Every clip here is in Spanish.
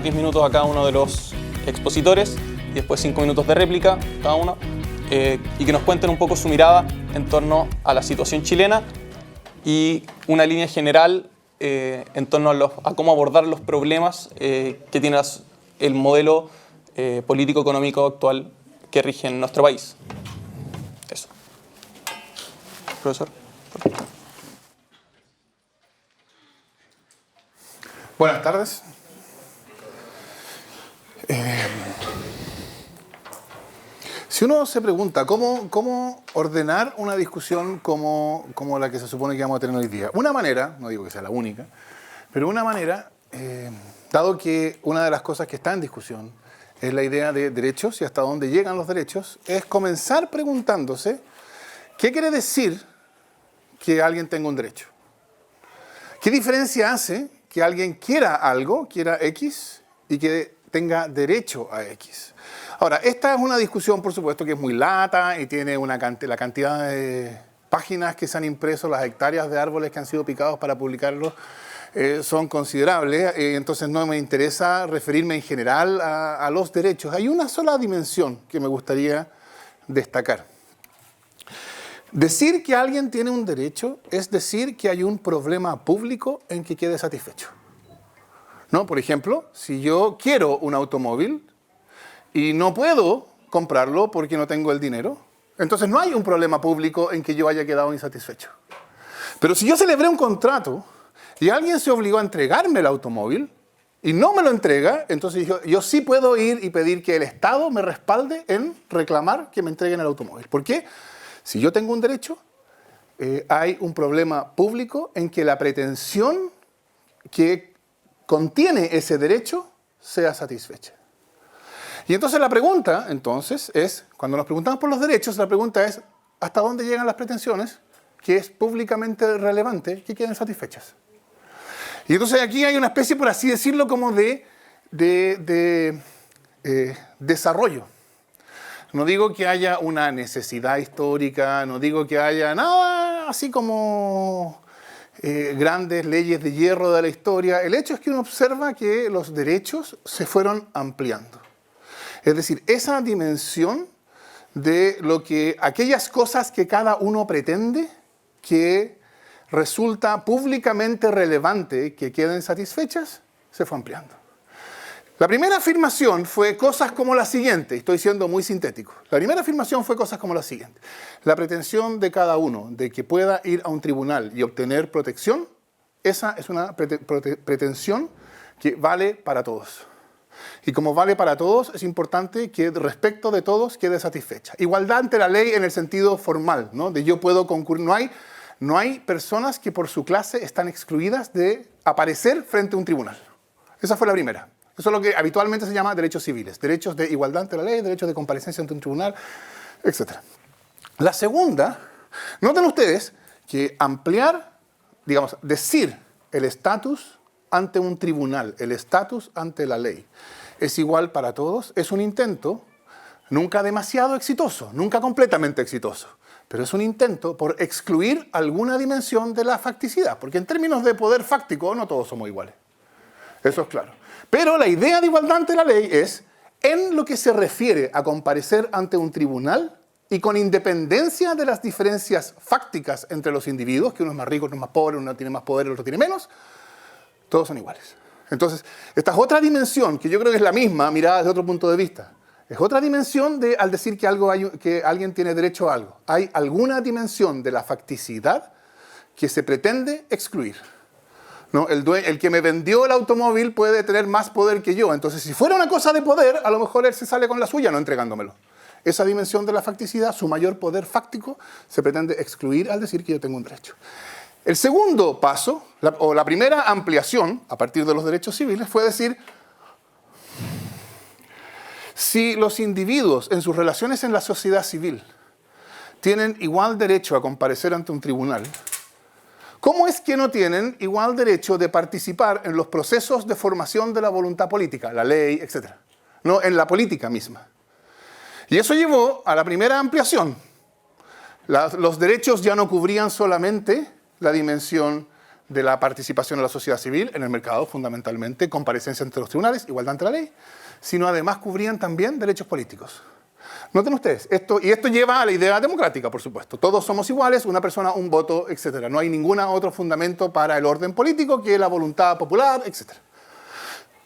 10 minutos a cada uno de los expositores y después 5 minutos de réplica cada uno, y que nos cuenten un poco su mirada en torno a la situación chilena y una línea general en torno a cómo abordar los problemas que tiene el modelo político-económico actual que rige en nuestro país. Eso. Profesor. Buenas tardes. Si uno se pregunta cómo ordenar una discusión como la que se supone que vamos a tener hoy día, una manera, no digo que sea la única, pero una manera, dado que una de las cosas que está en discusión es la idea de derechos y hasta dónde llegan los derechos, es comenzar preguntándose qué quiere decir que alguien tenga un derecho. ¿Qué diferencia hace que alguien quiera algo, quiera X, y que tenga derecho a X? Ahora, esta es una discusión, por supuesto, que es muy lata y tiene la cantidad de páginas que se han impreso, las hectáreas de árboles que han sido picados para publicarlo, son considerables. Entonces no me interesa referirme en general a los derechos. Hay una sola dimensión que me gustaría destacar. Decir que alguien tiene un derecho es decir que hay un problema público en que quede satisfecho. ¿No? Por ejemplo, si yo quiero un automóvil y no puedo comprarlo porque no tengo el dinero, entonces no hay un problema público en que yo haya quedado insatisfecho. Pero si yo celebré un contrato y alguien se obligó a entregarme el automóvil y no me lo entrega, entonces yo sí puedo ir y pedir que el Estado me respalde en reclamar que me entreguen el automóvil. ¿Por qué? Si yo tengo un derecho, hay un problema público en que la pretensión que contiene ese derecho sea satisfecha. Y entonces la pregunta, es, cuando nos preguntamos por los derechos, la pregunta es, ¿hasta dónde llegan las pretensiones que es públicamente relevante que queden satisfechas? Y entonces aquí hay una especie, por así decirlo, como de desarrollo. No digo que haya una necesidad histórica, no digo que haya nada así como grandes leyes de hierro de la historia. El hecho es que uno observa que los derechos se fueron ampliando. Es decir, esa dimensión de aquellas cosas que cada uno pretende que resulta públicamente relevante que queden satisfechas, se fue ampliando. La primera afirmación fue cosas como la siguiente, estoy siendo muy sintético. La primera afirmación fue cosas como la siguiente. La pretensión de cada uno de que pueda ir a un tribunal y obtener protección, esa es una pretensión que vale para todos. Y como vale para todos, es importante que respecto de todos quede satisfecha. Igualdad ante la ley en el sentido formal, ¿no? De yo puedo concurrir. No hay personas que por su clase están excluidas de aparecer frente a un tribunal. Esa fue la primera. Eso es lo que habitualmente se llama derechos civiles. Derechos de igualdad ante la ley, derechos de comparecencia ante un tribunal, etc. La segunda, noten ustedes que ampliar, digamos, decir el estatus ante un tribunal, el estatus ante la ley, es igual para todos, es un intento nunca demasiado exitoso, nunca completamente exitoso, pero es un intento por excluir alguna dimensión de la facticidad, porque en términos de poder fáctico no todos somos iguales. Eso es claro. Pero la idea de igualdad ante la ley es, en lo que se refiere a comparecer ante un tribunal y con independencia de las diferencias fácticas entre los individuos, que uno es más rico, uno es más pobre, uno tiene más poder, el otro tiene menos, todos son iguales. Entonces, esta es otra dimensión que yo creo que es la misma, mirada desde otro punto de vista. Es otra dimensión al decir que alguien tiene derecho a algo. Hay alguna dimensión de la facticidad que se pretende excluir. ¿No? El que me vendió el automóvil puede tener más poder que yo. Entonces, si fuera una cosa de poder, a lo mejor él se sale con la suya no entregándomelo. Esa dimensión de la facticidad, su mayor poder fáctico, se pretende excluir al decir que yo tengo un derecho. El segundo paso, o la primera ampliación, a partir de los derechos civiles, fue decir, si los individuos en sus relaciones en la sociedad civil tienen igual derecho a comparecer ante un tribunal, ¿cómo es que no tienen igual derecho de participar en los procesos de formación de la voluntad política, la ley, etc.? No, en la política misma. Y eso llevó a la primera ampliación. Los derechos ya no cubrían solamente la dimensión de la participación de la sociedad civil en el mercado, fundamentalmente, comparecencia ante los tribunales, igualdad ante la ley, sino además cubrían también derechos políticos. Noten ustedes, esto lleva a la idea democrática, por supuesto. Todos somos iguales, una persona, un voto, etc. No hay ningún otro fundamento para el orden político que la voluntad popular, etc.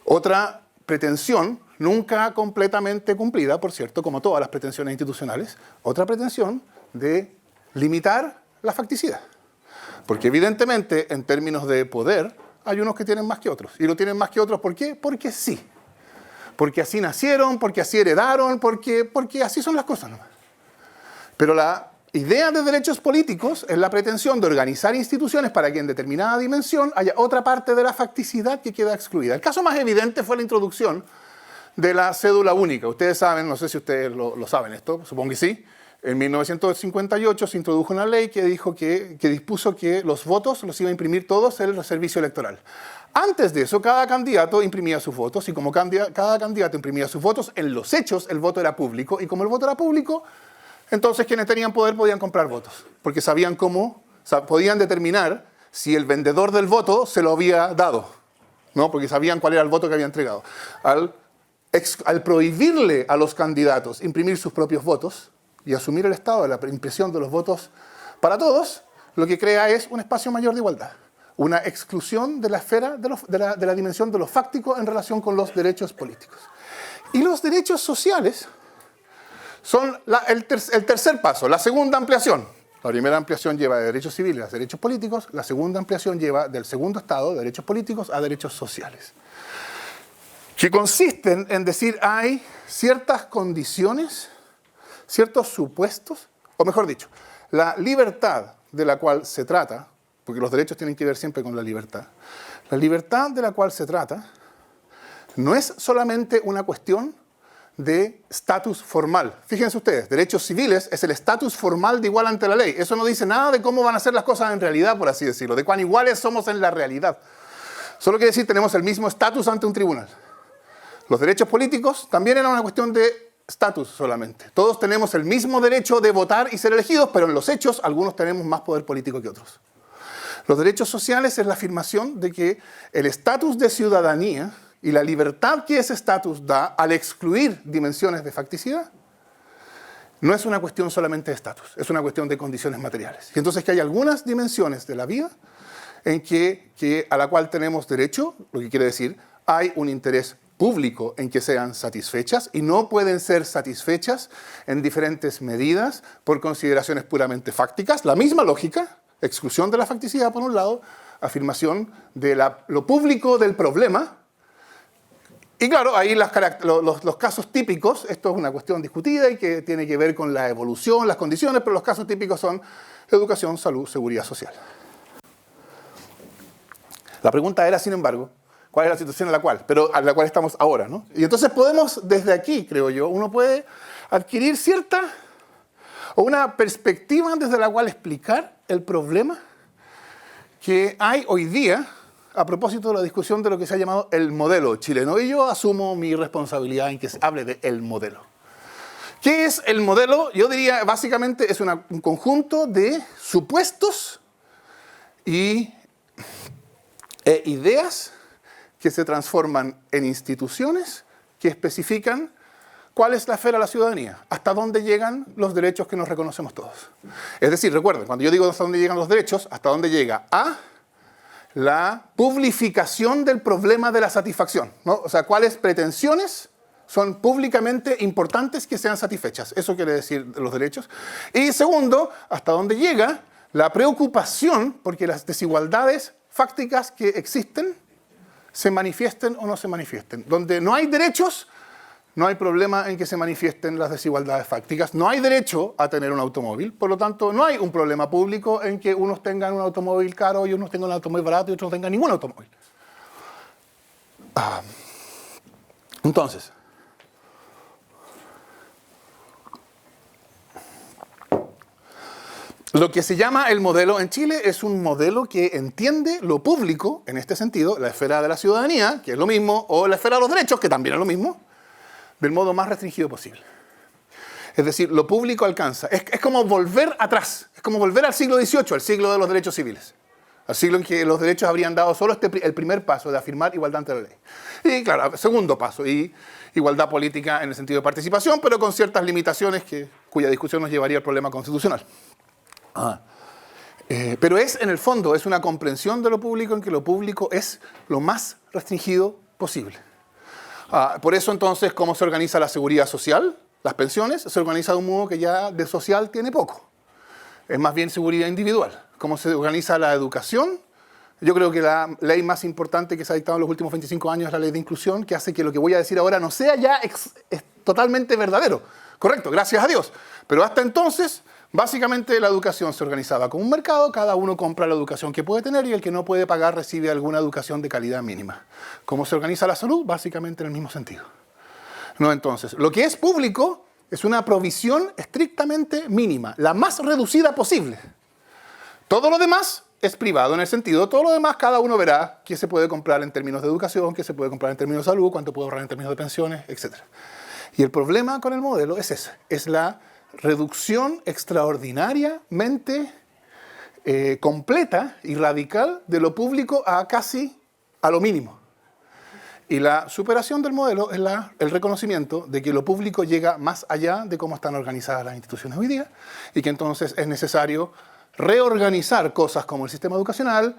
Otra pretensión, nunca completamente cumplida, por cierto, como todas las pretensiones institucionales, otra pretensión de limitar la facticidad. Porque evidentemente, en términos de poder, hay unos que tienen más que otros. Y lo tienen más que otros, ¿por qué? Porque sí. Porque así nacieron, porque así heredaron, porque así son las cosas nomás. Pero la idea de derechos políticos es la pretensión de organizar instituciones para que en determinada dimensión haya otra parte de la facticidad que queda excluida. El caso más evidente fue la introducción de la cédula única. Ustedes saben, no sé si ustedes lo saben esto, supongo que sí. En 1958 se introdujo una ley que dispuso que los votos los iba a imprimir todos el servicio electoral. Antes de eso, cada candidato imprimía sus votos, y como cada candidato imprimía sus votos, en los hechos el voto era público, y como el voto era público, entonces quienes tenían poder podían comprar votos, porque sabían cómo, podían determinar si el vendedor del voto se lo había dado, ¿no? Porque sabían cuál era el voto que había entregado. Al prohibirle a los candidatos imprimir sus propios votos y asumir el Estado de la impresión de los votos para todos, lo que crea es un espacio mayor de igualdad. Una exclusión de la esfera, de la dimensión de lo fáctico en relación con los derechos políticos. Y los derechos sociales son el tercer paso, la segunda ampliación. La primera ampliación lleva de derechos civiles a derechos políticos, la segunda ampliación lleva del segundo estado, de derechos políticos, a derechos sociales. Que consisten en decir, hay ciertas condiciones, ciertos supuestos, o mejor dicho, la libertad de la cual se trata, porque los derechos tienen que ver siempre con la libertad. La libertad de la cual se trata no es solamente una cuestión de estatus formal. Fíjense ustedes, derechos civiles es el estatus formal de igual ante la ley. Eso no dice nada de cómo van a ser las cosas en realidad, por así decirlo, de cuán iguales somos en la realidad. Solo quiere decir que tenemos el mismo estatus ante un tribunal. Los derechos políticos también eran una cuestión de estatus solamente. Todos tenemos el mismo derecho de votar y ser elegidos, pero en los hechos algunos tenemos más poder político que otros. Los derechos sociales es la afirmación de que el estatus de ciudadanía y la libertad que ese estatus da al excluir dimensiones de facticidad no es una cuestión solamente de estatus, es una cuestión de condiciones materiales. Y entonces que hay algunas dimensiones de la vida en a la cual tenemos derecho, lo que quiere decir, hay un interés público en que sean satisfechas y no pueden ser satisfechas en diferentes medidas por consideraciones puramente fácticas. La misma lógica, exclusión de la facticidad por un lado, afirmación de lo público del problema. Y claro, ahí los casos típicos, esto es una cuestión discutida y que tiene que ver con la evolución, las condiciones, pero los casos típicos son educación, salud, seguridad social. La pregunta era, sin embargo, ¿cuál es la situación a la cual estamos ahora, ¿no? Y entonces podemos, desde aquí, creo yo, uno puede adquirir una perspectiva desde la cual explicar el problema que hay hoy día a propósito de la discusión de lo que se ha llamado el modelo chileno. Y yo asumo mi responsabilidad en que se hable de el modelo. ¿Qué es el modelo? Yo diría, básicamente, es un conjunto de supuestos e ideas que se transforman en instituciones que especifican cuál es la esfera de la ciudadanía, hasta dónde llegan los derechos que nos reconocemos todos. Es decir, recuerden, cuando yo digo hasta dónde llegan los derechos, hasta dónde llega a la publificación del problema de la satisfacción, ¿no? O sea, cuáles pretensiones son públicamente importantes que sean satisfechas. Eso quiere decir los derechos. Y segundo, hasta dónde llega la preocupación porque las desigualdades fácticas que existen se manifiesten o no se manifiesten. Donde no hay derechos, no hay problema en que se manifiesten las desigualdades fácticas. No hay derecho a tener un automóvil, por lo tanto, no hay un problema público en que unos tengan un automóvil caro y unos tengan un automóvil barato y otros no tengan ningún automóvil. Entonces, lo que se llama el modelo en Chile es un modelo que entiende lo público, en este sentido, la esfera de la ciudadanía, que es lo mismo, o la esfera de los derechos, que también es lo mismo, del modo más restringido posible. Es decir, lo público alcanza. Es como volver atrás, es como volver al siglo XVIII, al siglo de los derechos civiles. al siglo en que los derechos habrían dado solo el primer paso de afirmar igualdad ante la ley. Y claro, segundo paso, y igualdad política en el sentido de participación, pero con ciertas limitaciones cuya discusión nos llevaría al problema constitucional. Pero en el fondo, es una comprensión de lo público en que lo público es lo más restringido posible. Por eso entonces, ¿cómo se organiza la seguridad social? Las pensiones se organiza de un modo que ya de social tiene poco. Es más bien seguridad individual. ¿Cómo se organiza la educación? Yo creo que la ley más importante que se ha dictado en los últimos 25 años es la ley de inclusión, que hace que lo que voy a decir ahora no sea ya totalmente verdadero. Correcto, gracias a Dios. Pero hasta entonces, básicamente la educación se organizaba como un mercado, cada uno compra la educación que puede tener y el que no puede pagar recibe alguna educación de calidad mínima. ¿Cómo se organiza la salud? Básicamente en el mismo sentido. No, entonces, lo que es público es una provisión estrictamente mínima, la más reducida posible. Todo lo demás es privado en el sentido, todo lo demás cada uno verá qué se puede comprar en términos de educación, qué se puede comprar en términos de salud, cuánto puede ahorrar en términos de pensiones, etc. Y el problema con el modelo es ese, es la reducción extraordinariamente completa y radical de lo público a casi a lo mínimo. Y la superación del modelo es el reconocimiento de que lo público llega más allá de cómo están organizadas las instituciones hoy día y que entonces es necesario reorganizar cosas como el sistema educacional,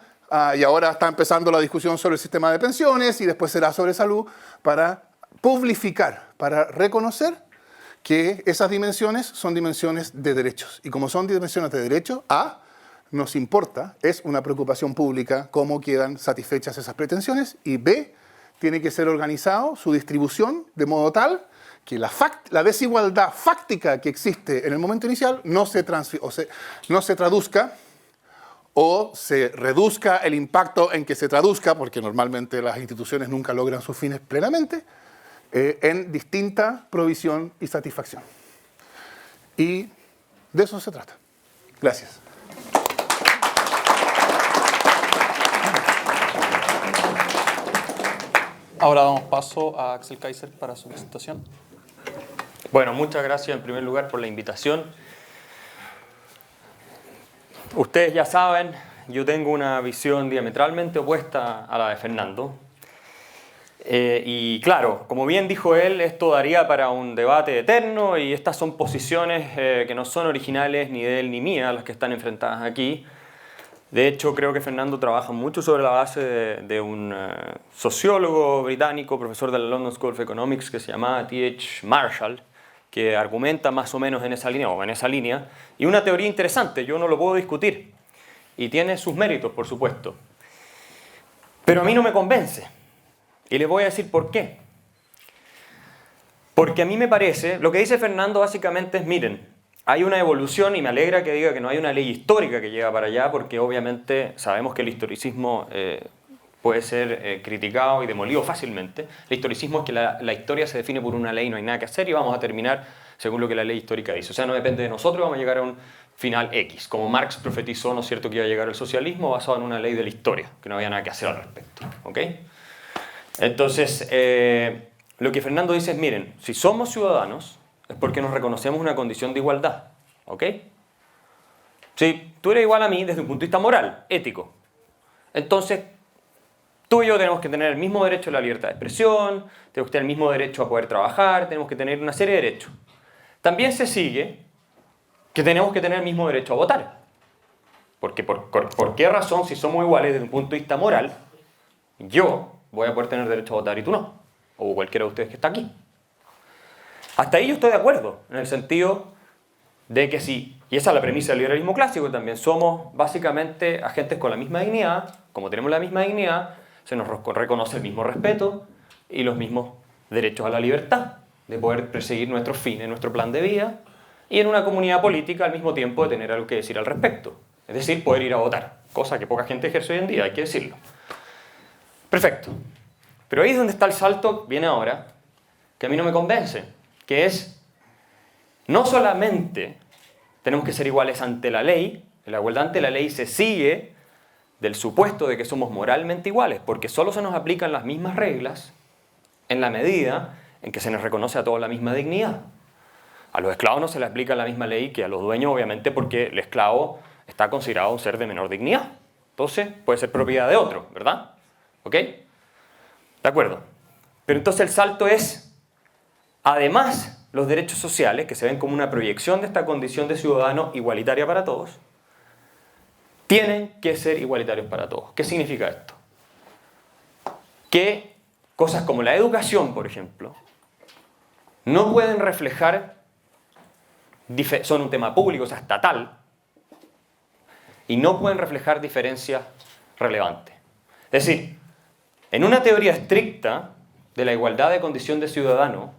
y ahora está empezando la discusión sobre el sistema de pensiones y después será sobre salud, para publificar, para reconocer que esas dimensiones son dimensiones de derechos. Y como son dimensiones de derechos, nos importa, es una preocupación pública cómo quedan satisfechas esas pretensiones, y B, tiene que ser organizado su distribución de modo tal que la desigualdad fáctica que existe en el momento inicial no se traduzca o se reduzca el impacto en que se traduzca, porque normalmente las instituciones nunca logran sus fines plenamente, en distinta provisión y satisfacción. Y de eso se trata. Gracias. Ahora damos paso a Axel Kaiser para su presentación. Bueno, muchas gracias en primer lugar por la invitación. Ustedes ya saben, yo tengo una visión diametralmente opuesta a la de Fernando. Y claro, como bien dijo él, esto daría para un debate eterno y estas son posiciones que no son originales ni de él ni mía, las que están enfrentadas aquí. De hecho, creo que Fernando trabaja mucho sobre la base de un sociólogo británico, profesor de la London School of Economics, que se llama T.H. Marshall, que argumenta más o menos en esa línea, y una teoría interesante, yo no lo puedo discutir, y tiene sus méritos, por supuesto. Pero a mí no me convence, y les voy a decir por qué. Porque a mí me parece, lo que dice Fernando básicamente es, miren, hay una evolución, y me alegra que diga que no hay una ley histórica que llega para allá, porque obviamente sabemos que el historicismo puede ser criticado y demolido fácilmente. El historicismo es que la historia se define por una ley y no hay nada que hacer y vamos a terminar según lo que la ley histórica dice. O sea, no depende de nosotros, vamos a llegar a un final X. Como Marx profetizó, ¿no es cierto?, que iba a llegar el socialismo basado en una ley de la historia, que no había nada que hacer al respecto. ¿Ok? Entonces, lo que Fernando dice es, miren, si somos ciudadanos, es porque nos reconocemos una condición de igualdad, ¿ok? Si tú eres igual a mí desde un punto de vista moral, ético, entonces tú y yo tenemos que tener el mismo derecho a la libertad de expresión, tenemos que tener el mismo derecho a poder trabajar, tenemos que tener una serie de derechos. También se sigue que tenemos que tener el mismo derecho a votar. Porque ¿por qué razón, si somos iguales desde un punto de vista moral, yo voy a poder tener derecho a votar y tú no? O cualquiera de ustedes que está aquí. Hasta ahí yo estoy de acuerdo, en el sentido de que sí, y esa es la premisa del liberalismo clásico también, somos básicamente agentes con la misma dignidad, como tenemos la misma dignidad, se nos reconoce el mismo respeto y los mismos derechos a la libertad, de poder perseguir nuestros fines, nuestro plan de vida, y en una comunidad política al mismo tiempo de tener algo que decir al respecto, es decir, poder ir a votar, cosa que poca gente ejerce hoy en día, hay que decirlo. Perfecto, pero ahí es donde está el salto, viene ahora, que a mí no me convence, que es, no solamente tenemos que ser iguales ante la ley, la igualdad ante la ley se sigue del supuesto de que somos moralmente iguales, porque solo se nos aplican las mismas reglas en la medida en que se nos reconoce a todos la misma dignidad. A los esclavos no se les aplica la misma ley que a los dueños, obviamente, porque el esclavo está considerado un ser de menor dignidad. Entonces, puede ser propiedad de otro, ¿verdad? ¿Ok? De acuerdo. Pero entonces el salto es, además, los derechos sociales, que se ven como una proyección de esta condición de ciudadano igualitaria para todos, tienen que ser igualitarios para todos. ¿Qué significa esto? Que cosas como la educación, por ejemplo, no pueden reflejar, son un tema público, o sea, estatal, y no pueden reflejar diferencias relevantes. Es decir, en una teoría estricta de la igualdad de condición de ciudadano,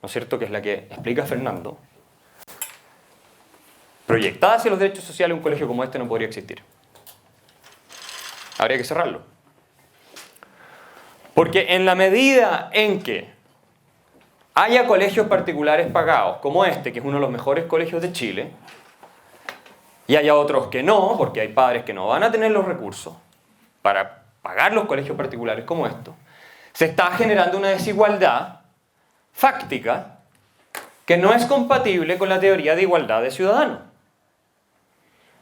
¿no es cierto?, que es la que explica Fernando, proyectada hacia los derechos sociales, un colegio como este no podría existir. Habría que cerrarlo. Porque en la medida en que haya colegios particulares pagados, como este, que es uno de los mejores colegios de Chile, y haya otros que no, porque hay padres que no van a tener los recursos para pagar los colegios particulares como estos, se está generando una desigualdad fáctica que no es compatible con la teoría de igualdad de ciudadanos.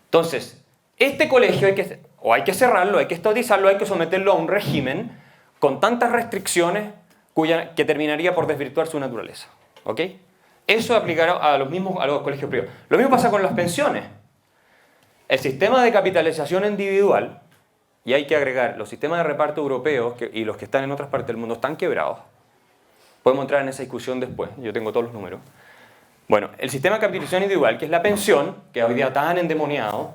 Entonces, este colegio hay que cerrarlo, hay que estatizarlo, hay que someterlo a un régimen con tantas restricciones que terminaría por desvirtuar su naturaleza. ¿Ok? Eso aplicará a los colegios privados. Lo mismo pasa con las pensiones. El sistema de capitalización individual, y hay que agregar, los sistemas de reparto europeos y los que están en otras partes del mundo están quebrados. Podemos entrar en esa discusión después, yo tengo todos los números. Bueno, el sistema de capitalización individual, que es la pensión, que hoy día tan endemoniado,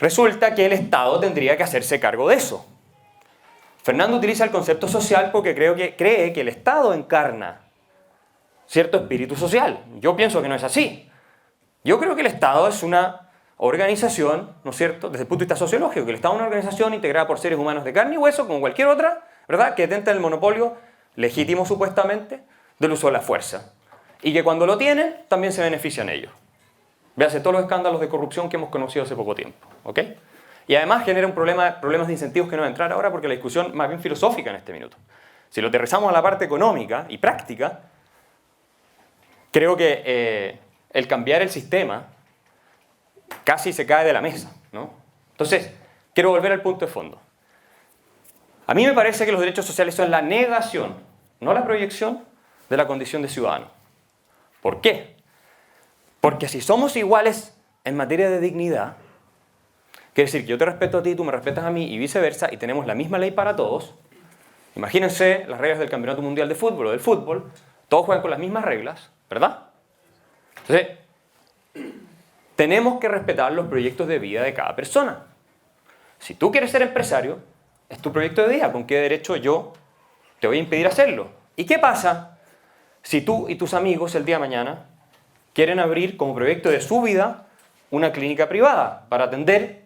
resulta que el Estado tendría que hacerse cargo de eso. Fernando utiliza el concepto social porque cree que el Estado encarna cierto espíritu social. Yo pienso que no es así. Yo creo que el Estado es una organización, ¿no es cierto?, desde el punto de vista sociológico, que el Estado es una organización integrada por seres humanos de carne y hueso, como cualquier otra, ¿verdad?, que detenta el monopolio legítimo supuestamente del uso de la fuerza. Y que cuando lo tienen, también se benefician ellos. Véase todos los escándalos de corrupción que hemos conocido hace poco tiempo. ¿Ok? Y además genera un problemas de incentivos que no va a entrar ahora porque la discusión más bien filosófica en este minuto. Si lo aterrizamos a la parte económica y práctica, creo que el cambiar el sistema casi se cae de la mesa, ¿no? Entonces, quiero volver al punto de fondo. A mí me parece que los derechos sociales son la negación, no la proyección, de la condición de ciudadano. ¿Por qué? Porque si somos iguales en materia de dignidad, quiere decir que yo te respeto a ti, tú me respetas a mí y viceversa, y tenemos la misma ley para todos. Imagínense las reglas del Campeonato Mundial de Fútbol o del fútbol, todos juegan con las mismas reglas, ¿verdad? Entonces, tenemos que respetar los proyectos de vida de cada persona. Si tú quieres ser empresario, es tu proyecto de vida. ¿Con qué derecho yo te voy a impedir hacerlo? ¿Y qué pasa si tú y tus amigos el día de mañana quieren abrir como proyecto de su vida una clínica privada para atender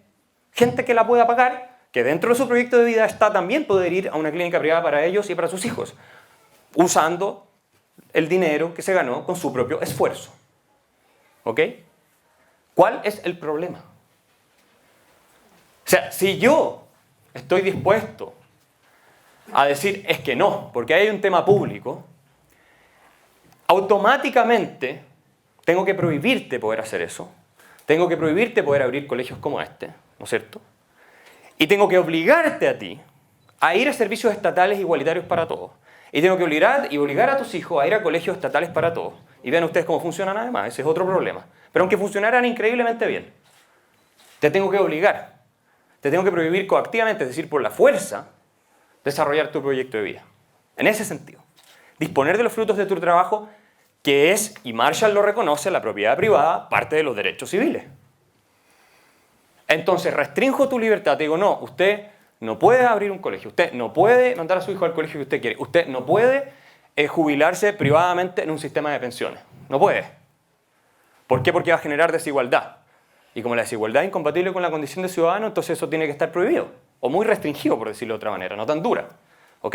gente que la pueda pagar, que dentro de su proyecto de vida está también poder ir a una clínica privada para ellos y para sus hijos, usando el dinero que se ganó con su propio esfuerzo? ¿Ok? ¿Cuál es el problema? O sea, si yo estoy dispuesto a decir es que no, porque hay un tema público, automáticamente tengo que prohibirte poder hacer eso, tengo que prohibirte poder abrir colegios como este, ¿no es cierto? Y tengo que obligarte a ti a ir a servicios estatales igualitarios para todos. Y tengo que obligar a tus hijos a ir a colegios estatales para todos. Y vean ustedes cómo funcionan además, ese es otro problema. Pero aunque funcionaran increíblemente bien, te tengo que obligar, te tengo que prohibir coactivamente, es decir, por la fuerza, desarrollar tu proyecto de vida. En ese sentido, disponer de los frutos de tu trabajo, que es, y Marshall lo reconoce, la propiedad privada, parte de los derechos civiles. Entonces, restrinjo tu libertad, te digo, no, usted no puede abrir un colegio, usted no puede mandar a su hijo al colegio que usted quiere, usted no puede jubilarse privadamente en un sistema de pensiones, no puede. ¿Por qué? Porque va a generar desigualdad. Y como la desigualdad es incompatible con la condición de ciudadano, entonces eso tiene que estar prohibido. O muy restringido, por decirlo de otra manera, no tan dura. ¿Ok?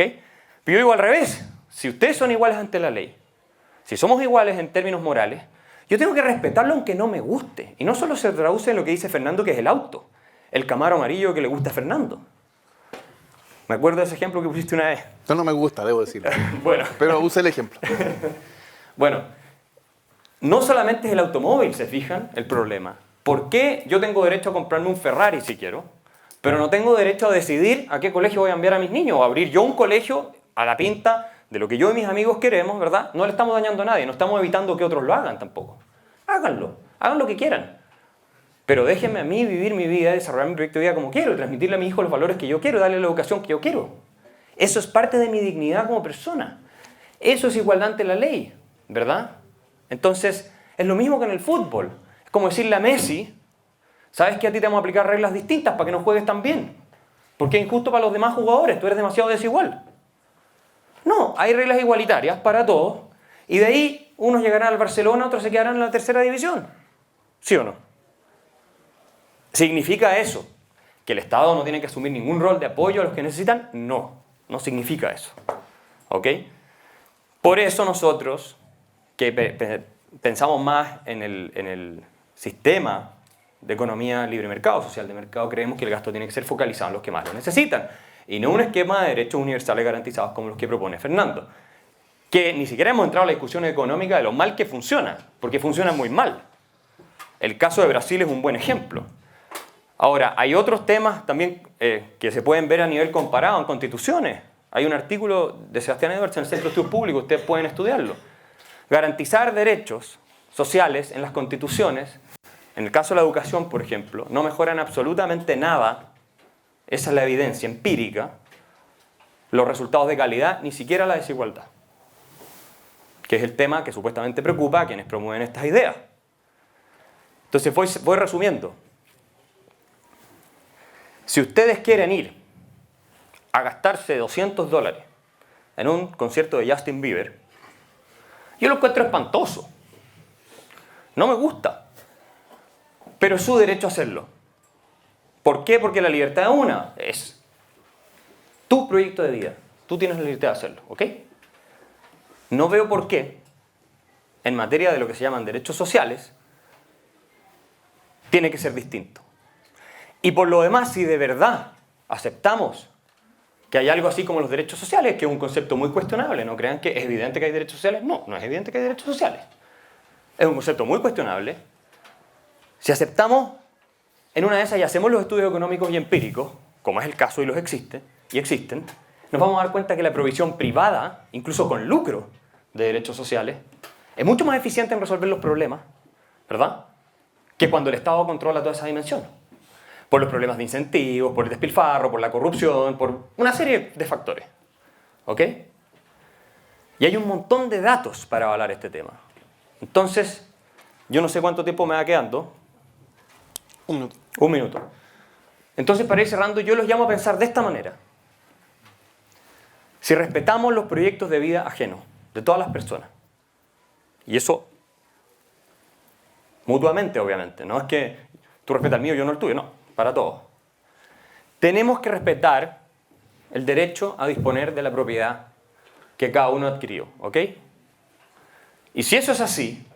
Pero yo digo al revés. Si ustedes son iguales ante la ley, si somos iguales en términos morales, yo tengo que respetarlo aunque no me guste. Y no solo se traduce en lo que dice Fernando, que es el auto. El Camaro amarillo que le gusta a Fernando. Me acuerdo de ese ejemplo que pusiste una vez. Esto no me gusta, debo decirlo. Bueno. Pero use el ejemplo. Bueno, no solamente es el automóvil, se fijan, el problema. ¿Por qué yo tengo derecho a comprarme un Ferrari si quiero, pero no tengo derecho a decidir a qué colegio voy a enviar a mis niños o a abrir yo un colegio a la pinta de lo que yo y mis amigos queremos, ¿verdad? No le estamos dañando a nadie, no estamos evitando que otros lo hagan tampoco. Háganlo, hagan lo que quieran. Pero déjenme a mí vivir mi vida, desarrollar mi proyecto de vida como quiero, y transmitirle a mi hijo los valores que yo quiero, darle la educación que yo quiero. Eso es parte de mi dignidad como persona. Eso es igualdad ante la ley, ¿verdad? Entonces, es lo mismo que en el fútbol. Es como decirle a Messi, ¿sabes que a ti te vamos a aplicar reglas distintas para que no juegues tan bien? Porque es injusto para los demás jugadores, tú eres demasiado desigual. No, hay reglas igualitarias para todos, y de ahí unos llegarán al Barcelona, otros se quedarán en la tercera división. ¿Sí o no? ¿Significa eso que el Estado no tiene que asumir ningún rol de apoyo a los que necesitan? No, no significa eso. ¿Ok? Por eso nosotros, que pensamos más en el sistema de economía libre mercado, social de mercado, creemos que el gasto tiene que ser focalizado en los que más lo necesitan y no un esquema de derechos universales garantizados como los que propone Fernando, que ni siquiera hemos entrado a la discusión económica de lo mal que funciona, porque funciona muy mal. El caso de Brasil es un buen ejemplo. Ahora, hay otros temas también que se pueden ver a nivel comparado en constituciones. Hay un artículo de Sebastián Edwards en el Centro de Estudios Públicos, ustedes pueden estudiarlo. Garantizar derechos sociales en las constituciones, en el caso de la educación, por ejemplo, no mejoran absolutamente nada, esa es la evidencia empírica, los resultados de calidad, ni siquiera la desigualdad, que es el tema que supuestamente preocupa a quienes promueven estas ideas. Entonces voy resumiendo. Si ustedes quieren ir a gastarse $200 en un concierto de Justin Bieber, yo lo encuentro espantoso. No me gusta. Pero es su derecho a hacerlo. ¿Por qué? Porque la libertad es tu proyecto de vida. Tú tienes la libertad de hacerlo, ¿ok? No veo por qué, en materia de lo que se llaman derechos sociales, tiene que ser distinto. Y por lo demás, si de verdad aceptamos que hay algo así como los derechos sociales, que es un concepto muy cuestionable, no crean que es evidente que hay derechos sociales, no es evidente que hay derechos sociales. Es un concepto muy cuestionable. Si aceptamos en una de esas y hacemos los estudios económicos y empíricos, como es el caso y existen, nos vamos a dar cuenta que la provisión privada, incluso con lucro de derechos sociales, es mucho más eficiente en resolver los problemas, ¿verdad?, que cuando el Estado controla toda esa dimensión. Por los problemas de incentivos, por el despilfarro, por la corrupción, por una serie de factores. ¿Ok? Y hay un montón de datos para avalar este tema. Entonces, yo no sé cuánto tiempo me va quedando. 1 minuto. 1 minuto. Entonces, para ir cerrando, yo los llamo a pensar de esta manera. Si respetamos los proyectos de vida ajenos, de todas las personas, y eso mutuamente, obviamente, no es que tú respetas el mío y yo no el tuyo, no, para todos. Tenemos que respetar el derecho a disponer de la propiedad que cada uno adquirió, ¿ok? Y si eso es así,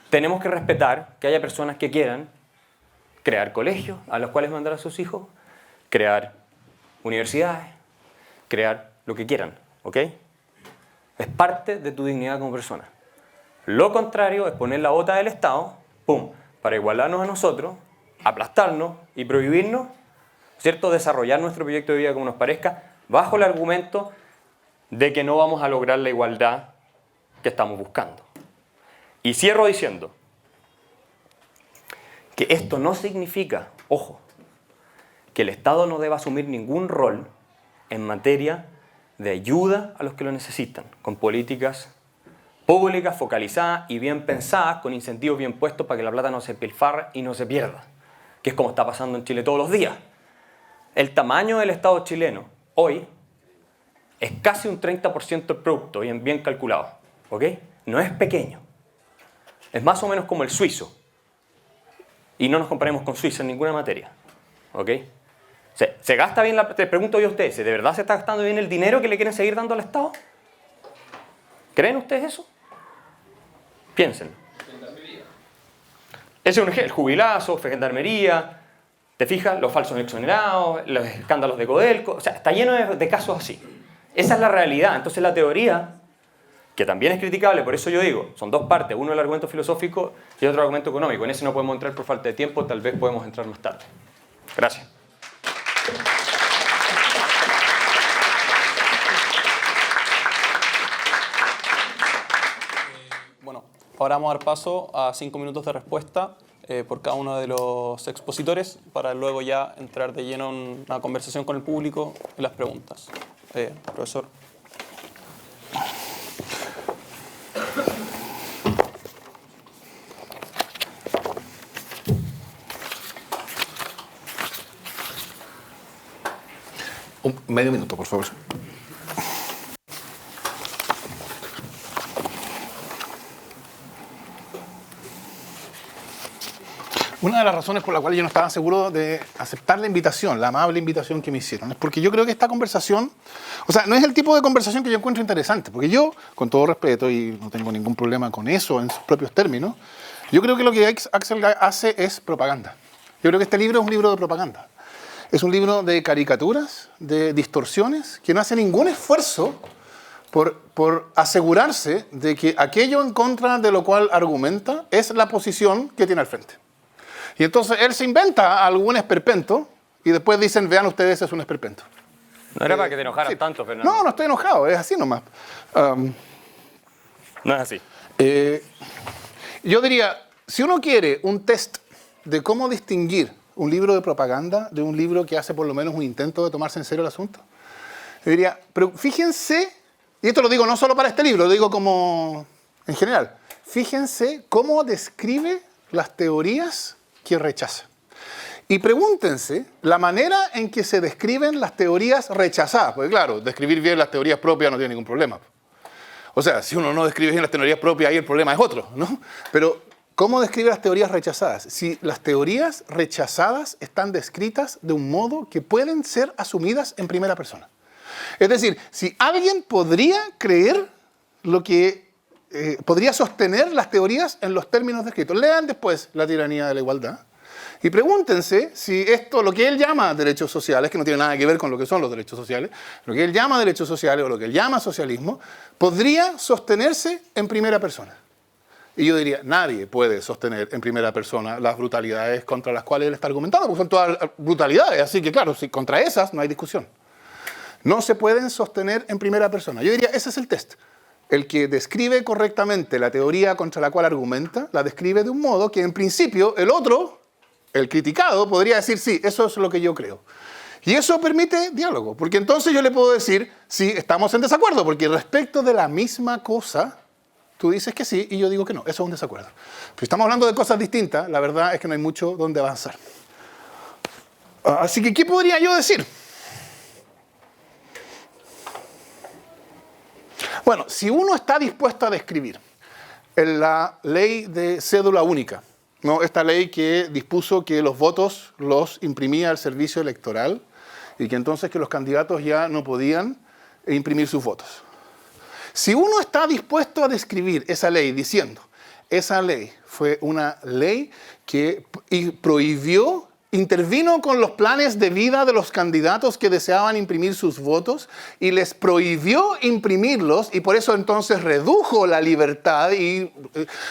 tenemos que respetar que haya personas que quieran crear colegios a los cuales mandar a sus hijos, crear universidades, crear lo que quieran, ¿ok? Es parte de tu dignidad como persona. Lo contrario es poner la bota del Estado, ¡pum!, para igualarnos a nosotros, aplastarnos y prohibirnos, ¿cierto?, desarrollar nuestro proyecto de vida como nos parezca, bajo el argumento de que no vamos a lograr la igualdad que estamos buscando. Y cierro diciendo que esto no significa, ojo, que el Estado no deba asumir ningún rol en materia de ayuda a los que lo necesitan, con políticas públicas, focalizadas y bien pensadas, con incentivos bien puestos para que la plata no se pilfarre y no se pierda, que es como está pasando en Chile todos los días. El tamaño del Estado chileno hoy es casi un 30% del producto, bien calculado, ¿ok? No es pequeño, es más o menos como el suizo, y no nos comparemos con Suiza en ninguna materia, ¿ok? ¿Se gasta bien te pregunto yo a ustedes, ¿de verdad se está gastando bien el dinero que le quieren seguir dando al Estado? ¿Creen ustedes eso? Piensen. Ese es un ejemplo, el jubilazo, gendarmería, ¿te fijas? Los falsos exonerados, los escándalos de Codelco, o sea, está lleno de casos así. Esa es la realidad. Entonces la teoría que también es criticable, por eso yo digo, son dos partes, uno el argumento filosófico y otro el argumento económico. En ese no podemos entrar por falta de tiempo, tal vez podemos entrar más tarde. Gracias. Bueno, ahora vamos a dar paso a 5 minutos de respuesta por cada uno de los expositores para luego ya entrar de lleno en una conversación con el público y las preguntas. Profesor. Medio minuto, por favor. Una de las razones por las cuales yo no estaba seguro de aceptar la invitación, la amable invitación que me hicieron, es porque yo creo que esta conversación, o sea, no es el tipo de conversación que yo encuentro interesante, porque yo, con todo respeto, y no tengo ningún problema con eso en sus propios términos, yo creo que lo que Axel hace es propaganda. Yo creo que este libro es un libro de propaganda. Es un libro de caricaturas, de distorsiones, que no hace ningún esfuerzo por asegurarse de que aquello en contra de lo cual argumenta es la posición que tiene al frente. Y entonces él se inventa algún esperpento y después dicen, vean ustedes, es un esperpento. No era para que te enojaras tanto, Fernando. No, no estoy enojado, es así nomás. No es así. Yo diría, si uno quiere un test de cómo distinguir un libro de propaganda de un libro que hace por lo menos un intento de tomarse en serio el asunto, yo diría, pero fíjense, y esto lo digo no solo para este libro, lo digo como en general, fíjense cómo describe las teorías que rechaza. Y pregúntense la manera en que se describen las teorías rechazadas. Porque claro, describir bien las teorías propias no tiene ningún problema. O sea, si uno no describe bien las teorías propias, ahí el problema es otro, ¿no? Pero, ¿cómo describe las teorías rechazadas? Si las teorías rechazadas están descritas de un modo que pueden ser asumidas en primera persona. Es decir, si alguien podría creer lo que podría sostener las teorías en los términos descritos. Lean después La tiranía de la igualdad y pregúntense si esto, lo que él llama derechos sociales, que no tiene nada que ver con lo que son los derechos sociales, lo que él llama derechos sociales o lo que él llama socialismo, podría sostenerse en primera persona. Y yo diría, nadie puede sostener en primera persona las brutalidades contra las cuales él está argumentando, porque son todas brutalidades, así que claro, si contra esas no hay discusión. No se pueden sostener en primera persona. Yo diría, ese es el test. El que describe correctamente la teoría contra la cual argumenta, la describe de un modo que en principio el otro, el criticado, podría decir, sí, eso es lo que yo creo. Y eso permite diálogo, porque entonces yo le puedo decir, sí, estamos en desacuerdo, porque respecto de la misma cosa, tú dices que sí y yo digo que no, eso es un desacuerdo. Pero estamos hablando de cosas distintas, la verdad es que no hay mucho donde avanzar. Así que, ¿qué podría yo decir? Bueno, si uno está dispuesto a describir en la ley de cédula única, ¿no? Esta ley que dispuso que los votos los imprimía el servicio electoral y que entonces que los candidatos ya no podían imprimir sus votos. Si uno está dispuesto a describir esa ley diciendo, esa ley fue una ley que prohibió, intervino con los planes de vida de los candidatos que deseaban imprimir sus votos y les prohibió imprimirlos y por eso entonces redujo la libertad y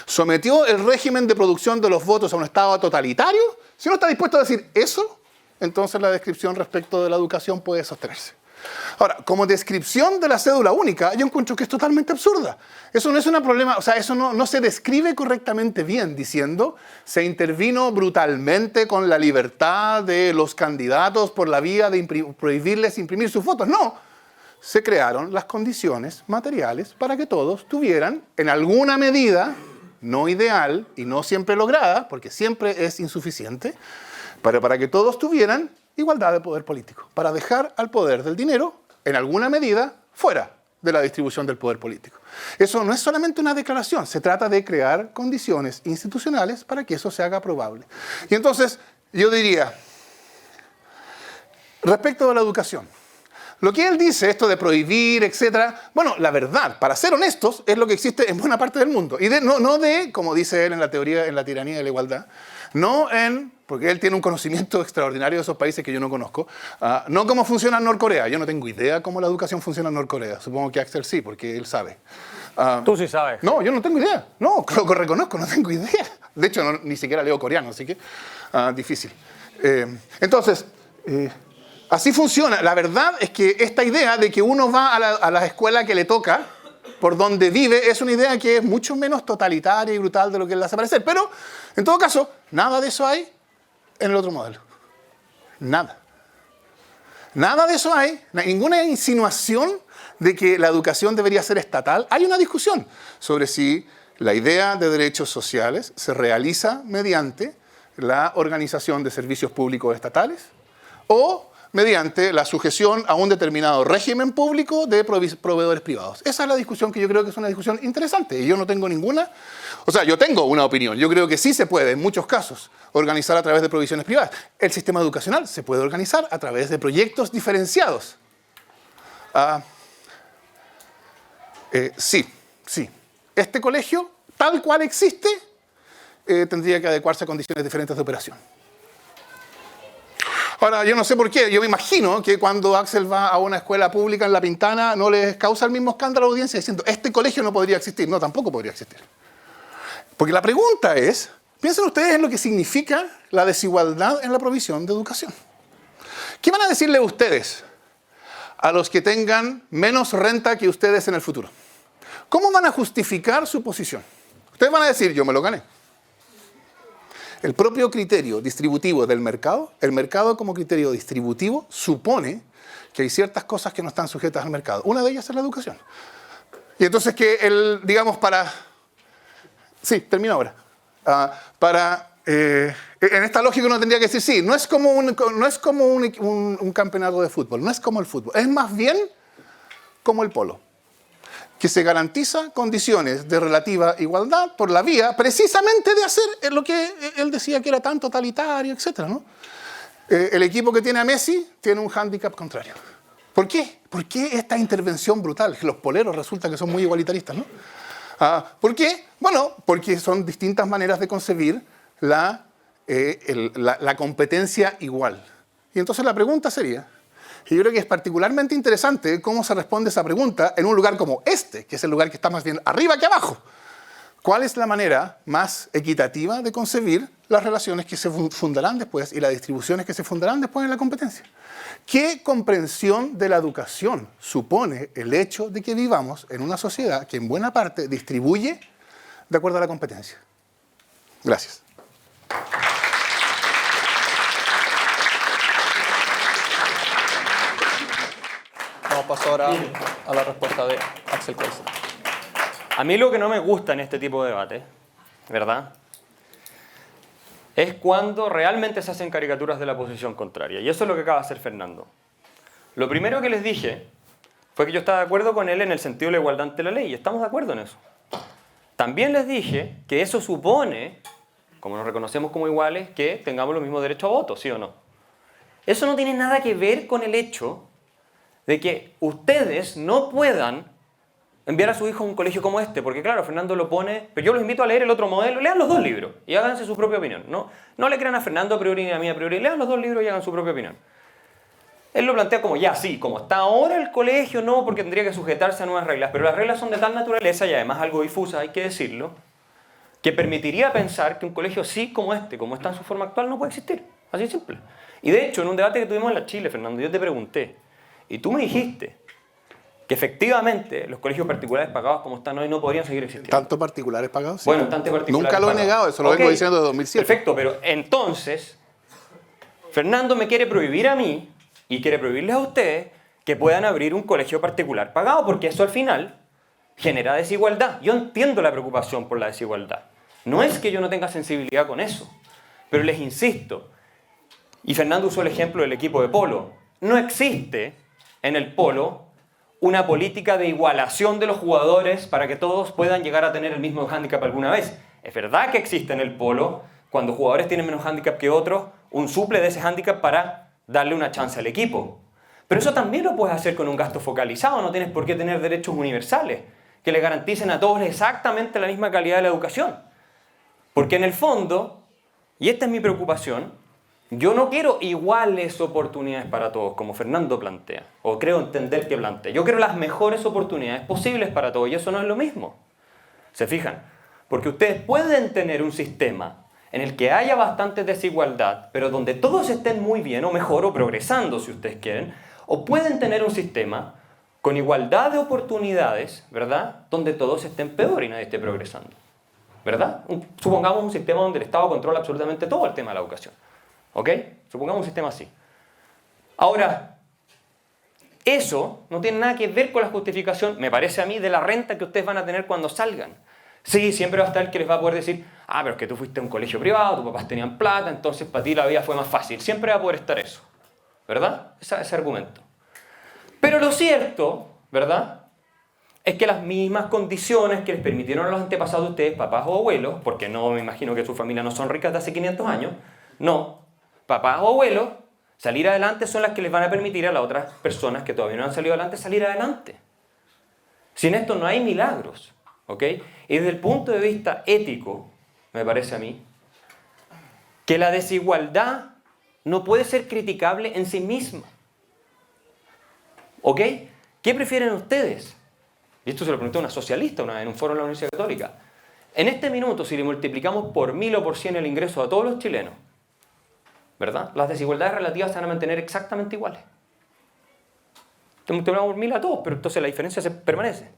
sometió el régimen de producción de los votos a un estado totalitario, si uno está dispuesto a decir eso, entonces la descripción respecto de la educación puede sostenerse. Ahora, como descripción de la cédula única, yo encuentro que es totalmente absurda. Eso no es un problema, o sea, eso no se describe correctamente bien, diciendo se intervino brutalmente con la libertad de los candidatos por la vía de prohibirles imprimir sus votos. No, se crearon las condiciones materiales para que todos tuvieran, en alguna medida, no ideal y no siempre lograda, porque siempre es insuficiente, pero para que todos tuvieran igualdad de poder político, para dejar al poder del dinero, en alguna medida, fuera de la distribución del poder político. Eso no es solamente una declaración, se trata de crear condiciones institucionales para que eso se haga probable. Y entonces, yo diría, respecto a la educación, lo que él dice, esto de prohibir, etcétera, bueno, la verdad, para ser honestos, es lo que existe en buena parte del mundo. Y no de, como dice él en la teoría, en la tiranía de la igualdad, no en, porque él tiene un conocimiento extraordinario de esos países que yo no conozco, no cómo funciona en Norcorea. Yo no tengo idea cómo la educación funciona en Norcorea. Supongo que Axel sí, porque él sabe. Tú sí sabes. No, yo no tengo idea. No, lo reconozco, no tengo idea. De hecho, ni siquiera leo coreano, así que difícil. Entonces, así funciona. La verdad es que esta idea de que uno va a la escuela que le toca, por donde vive, es una idea que es mucho menos totalitaria y brutal de lo que él hace parecer. Pero, en todo caso, nada de eso hay en el otro modelo. Nada. Nada de eso hay. Ninguna insinuación de que la educación debería ser estatal. Hay una discusión sobre si la idea de derechos sociales se realiza mediante la organización de servicios públicos estatales o mediante la sujeción a un determinado régimen público de proveedores privados. Esa es la discusión que yo creo que es una discusión interesante. Y yo no tengo ninguna... O sea, yo tengo una opinión. Yo creo que sí se puede, en muchos casos, organizar a través de provisiones privadas. El sistema educacional se puede organizar a través de proyectos diferenciados. Sí. Este colegio, tal cual existe, tendría que adecuarse a condiciones diferentes de operación. Ahora, yo no sé por qué. Yo me imagino que cuando Axel va a una escuela pública en La Pintana no les causa el mismo escándalo a la audiencia diciendo este colegio no podría existir. No, tampoco podría existir. Porque la pregunta es, piensen ustedes en lo que significa la desigualdad en la provisión de educación. ¿Qué van a decirle ustedes a los que tengan menos renta que ustedes en el futuro? ¿Cómo van a justificar su posición? Ustedes van a decir, yo me lo gané. El propio criterio distributivo del mercado, el mercado como criterio distributivo, supone que hay ciertas cosas que no están sujetas al mercado. Una de ellas es la educación. Y entonces que digamos, para... Sí, termino ahora. En esta lógica uno tendría que decir, sí, no es como un campeonato de fútbol, no es como el fútbol, es más bien como el polo, que se garantiza condiciones de relativa igualdad por la vía precisamente de hacer lo que él decía que era tan totalitario, etc., ¿no? El equipo que tiene a Messi tiene un hándicap contrario. ¿Por qué? ¿Por qué esta intervención brutal? Los poleros resulta que son muy igualitaristas, ¿no? ¿Por qué? Bueno, porque son distintas maneras de concebir la competencia igual. Y entonces la pregunta sería, y yo creo que es particularmente interesante cómo se responde esa pregunta en un lugar como este, que es el lugar que está más bien arriba que abajo. ¿Cuál es la manera más equitativa de concebir las relaciones que se fundarán después y las distribuciones que se fundarán después en la competencia? ¿Qué comprensión de la educación supone el hecho de que vivamos en una sociedad que en buena parte distribuye de acuerdo a la competencia? Gracias. Vamos a pasar ahora a la respuesta de Axel Kaiser. A mí lo que no me gusta en este tipo de debate, ¿verdad?, es cuando realmente se hacen caricaturas de la posición contraria. Y eso es lo que acaba de hacer Fernando. Lo primero que les dije fue que yo estaba de acuerdo con él en el sentido de la igualdad ante la ley. Y estamos de acuerdo en eso. También les dije que eso supone, como nos reconocemos como iguales, que tengamos los mismos derechos a voto, ¿sí o no? Eso no tiene nada que ver con el hecho de que ustedes no puedan enviar a su hijo a un colegio como este, porque claro, Fernando lo pone, pero yo los invito a leer el otro modelo, lean los dos libros y háganse su propia opinión. No le crean a Fernando a priori ni a mí a priori, lean los dos libros y hagan su propia opinión. Él lo plantea como ya, sí, como está ahora el colegio, no, porque tendría que sujetarse a nuevas reglas, pero las reglas son de tal naturaleza y además algo difusas, hay que decirlo, que permitiría pensar que un colegio así como este, como está en su forma actual, no puede existir. Así de simple. Y de hecho, en un debate que tuvimos en la Chile, Fernando, yo te pregunté, y tú me dijiste que efectivamente los colegios particulares pagados como están hoy no podrían seguir existiendo. ¿Tanto particulares pagados? Sí. Bueno, tanto particulares Nunca lo he negado, eso lo vengo diciendo desde 2007. Perfecto, pero entonces, Fernando me quiere prohibir a mí y quiere prohibirles a ustedes que puedan abrir un colegio particular pagado, porque eso al final genera desigualdad. Yo entiendo la preocupación por la desigualdad. No es que yo no tenga sensibilidad con eso, pero les insisto, y Fernando usó el ejemplo del equipo de polo, no existe en el polo una política de igualación de los jugadores para que todos puedan llegar a tener el mismo hándicap alguna vez. Es verdad que existe en el polo, cuando jugadores tienen menos hándicap que otros, un suple de ese hándicap para darle una chance al equipo. Pero eso también lo puedes hacer con un gasto focalizado, no tienes por qué tener derechos universales que le garanticen a todos exactamente la misma calidad de la educación. Porque en el fondo, y esta es mi preocupación, Yo no quiero iguales oportunidades para todos, como Fernando plantea, o creo entender que plantea. Yo quiero las mejores oportunidades posibles para todos, y eso no es lo mismo. ¿Se fijan? Porque ustedes pueden tener un sistema en el que haya bastante desigualdad, pero donde todos estén muy bien, o mejor, o progresando, si ustedes quieren, o pueden tener un sistema con igualdad de oportunidades, ¿verdad?, donde todos estén peor y nadie esté progresando, ¿verdad? Supongamos un sistema donde el Estado controla absolutamente todo el tema de la educación. ¿Ok? Supongamos un sistema así. Ahora, eso no tiene nada que ver con la justificación, me parece a mí, de la renta que ustedes van a tener cuando salgan. Sí, siempre va a estar el que les va a poder decir, ah, pero es que tú fuiste a un colegio privado, tus papás tenían plata, entonces para ti la vida fue más fácil. Siempre va a poder estar eso, ¿verdad? Ese argumento. Pero lo cierto, ¿verdad?, es que las mismas condiciones que les permitieron a los antepasados de ustedes, papás o abuelos, porque no me imagino que sus familias no son ricas de hace 500 años, no, papás o abuelos, salir adelante son las que les van a permitir a las otras personas que todavía no han salido adelante, salir adelante. Sin esto no hay milagros, ¿ok? Y desde el punto de vista ético, me parece a mí, que la desigualdad no puede ser criticable en sí misma. ¿Ok? ¿Qué prefieren ustedes? Y esto se lo pregunté a una socialista una vez en un foro de la Universidad Católica. En este minuto, si le multiplicamos por 1000 o por 100 el ingreso a todos los chilenos, ¿verdad?, las desigualdades relativas se van a mantener exactamente iguales. Te multiplicamos por 1000 a todos, pero entonces la diferencia se permanece.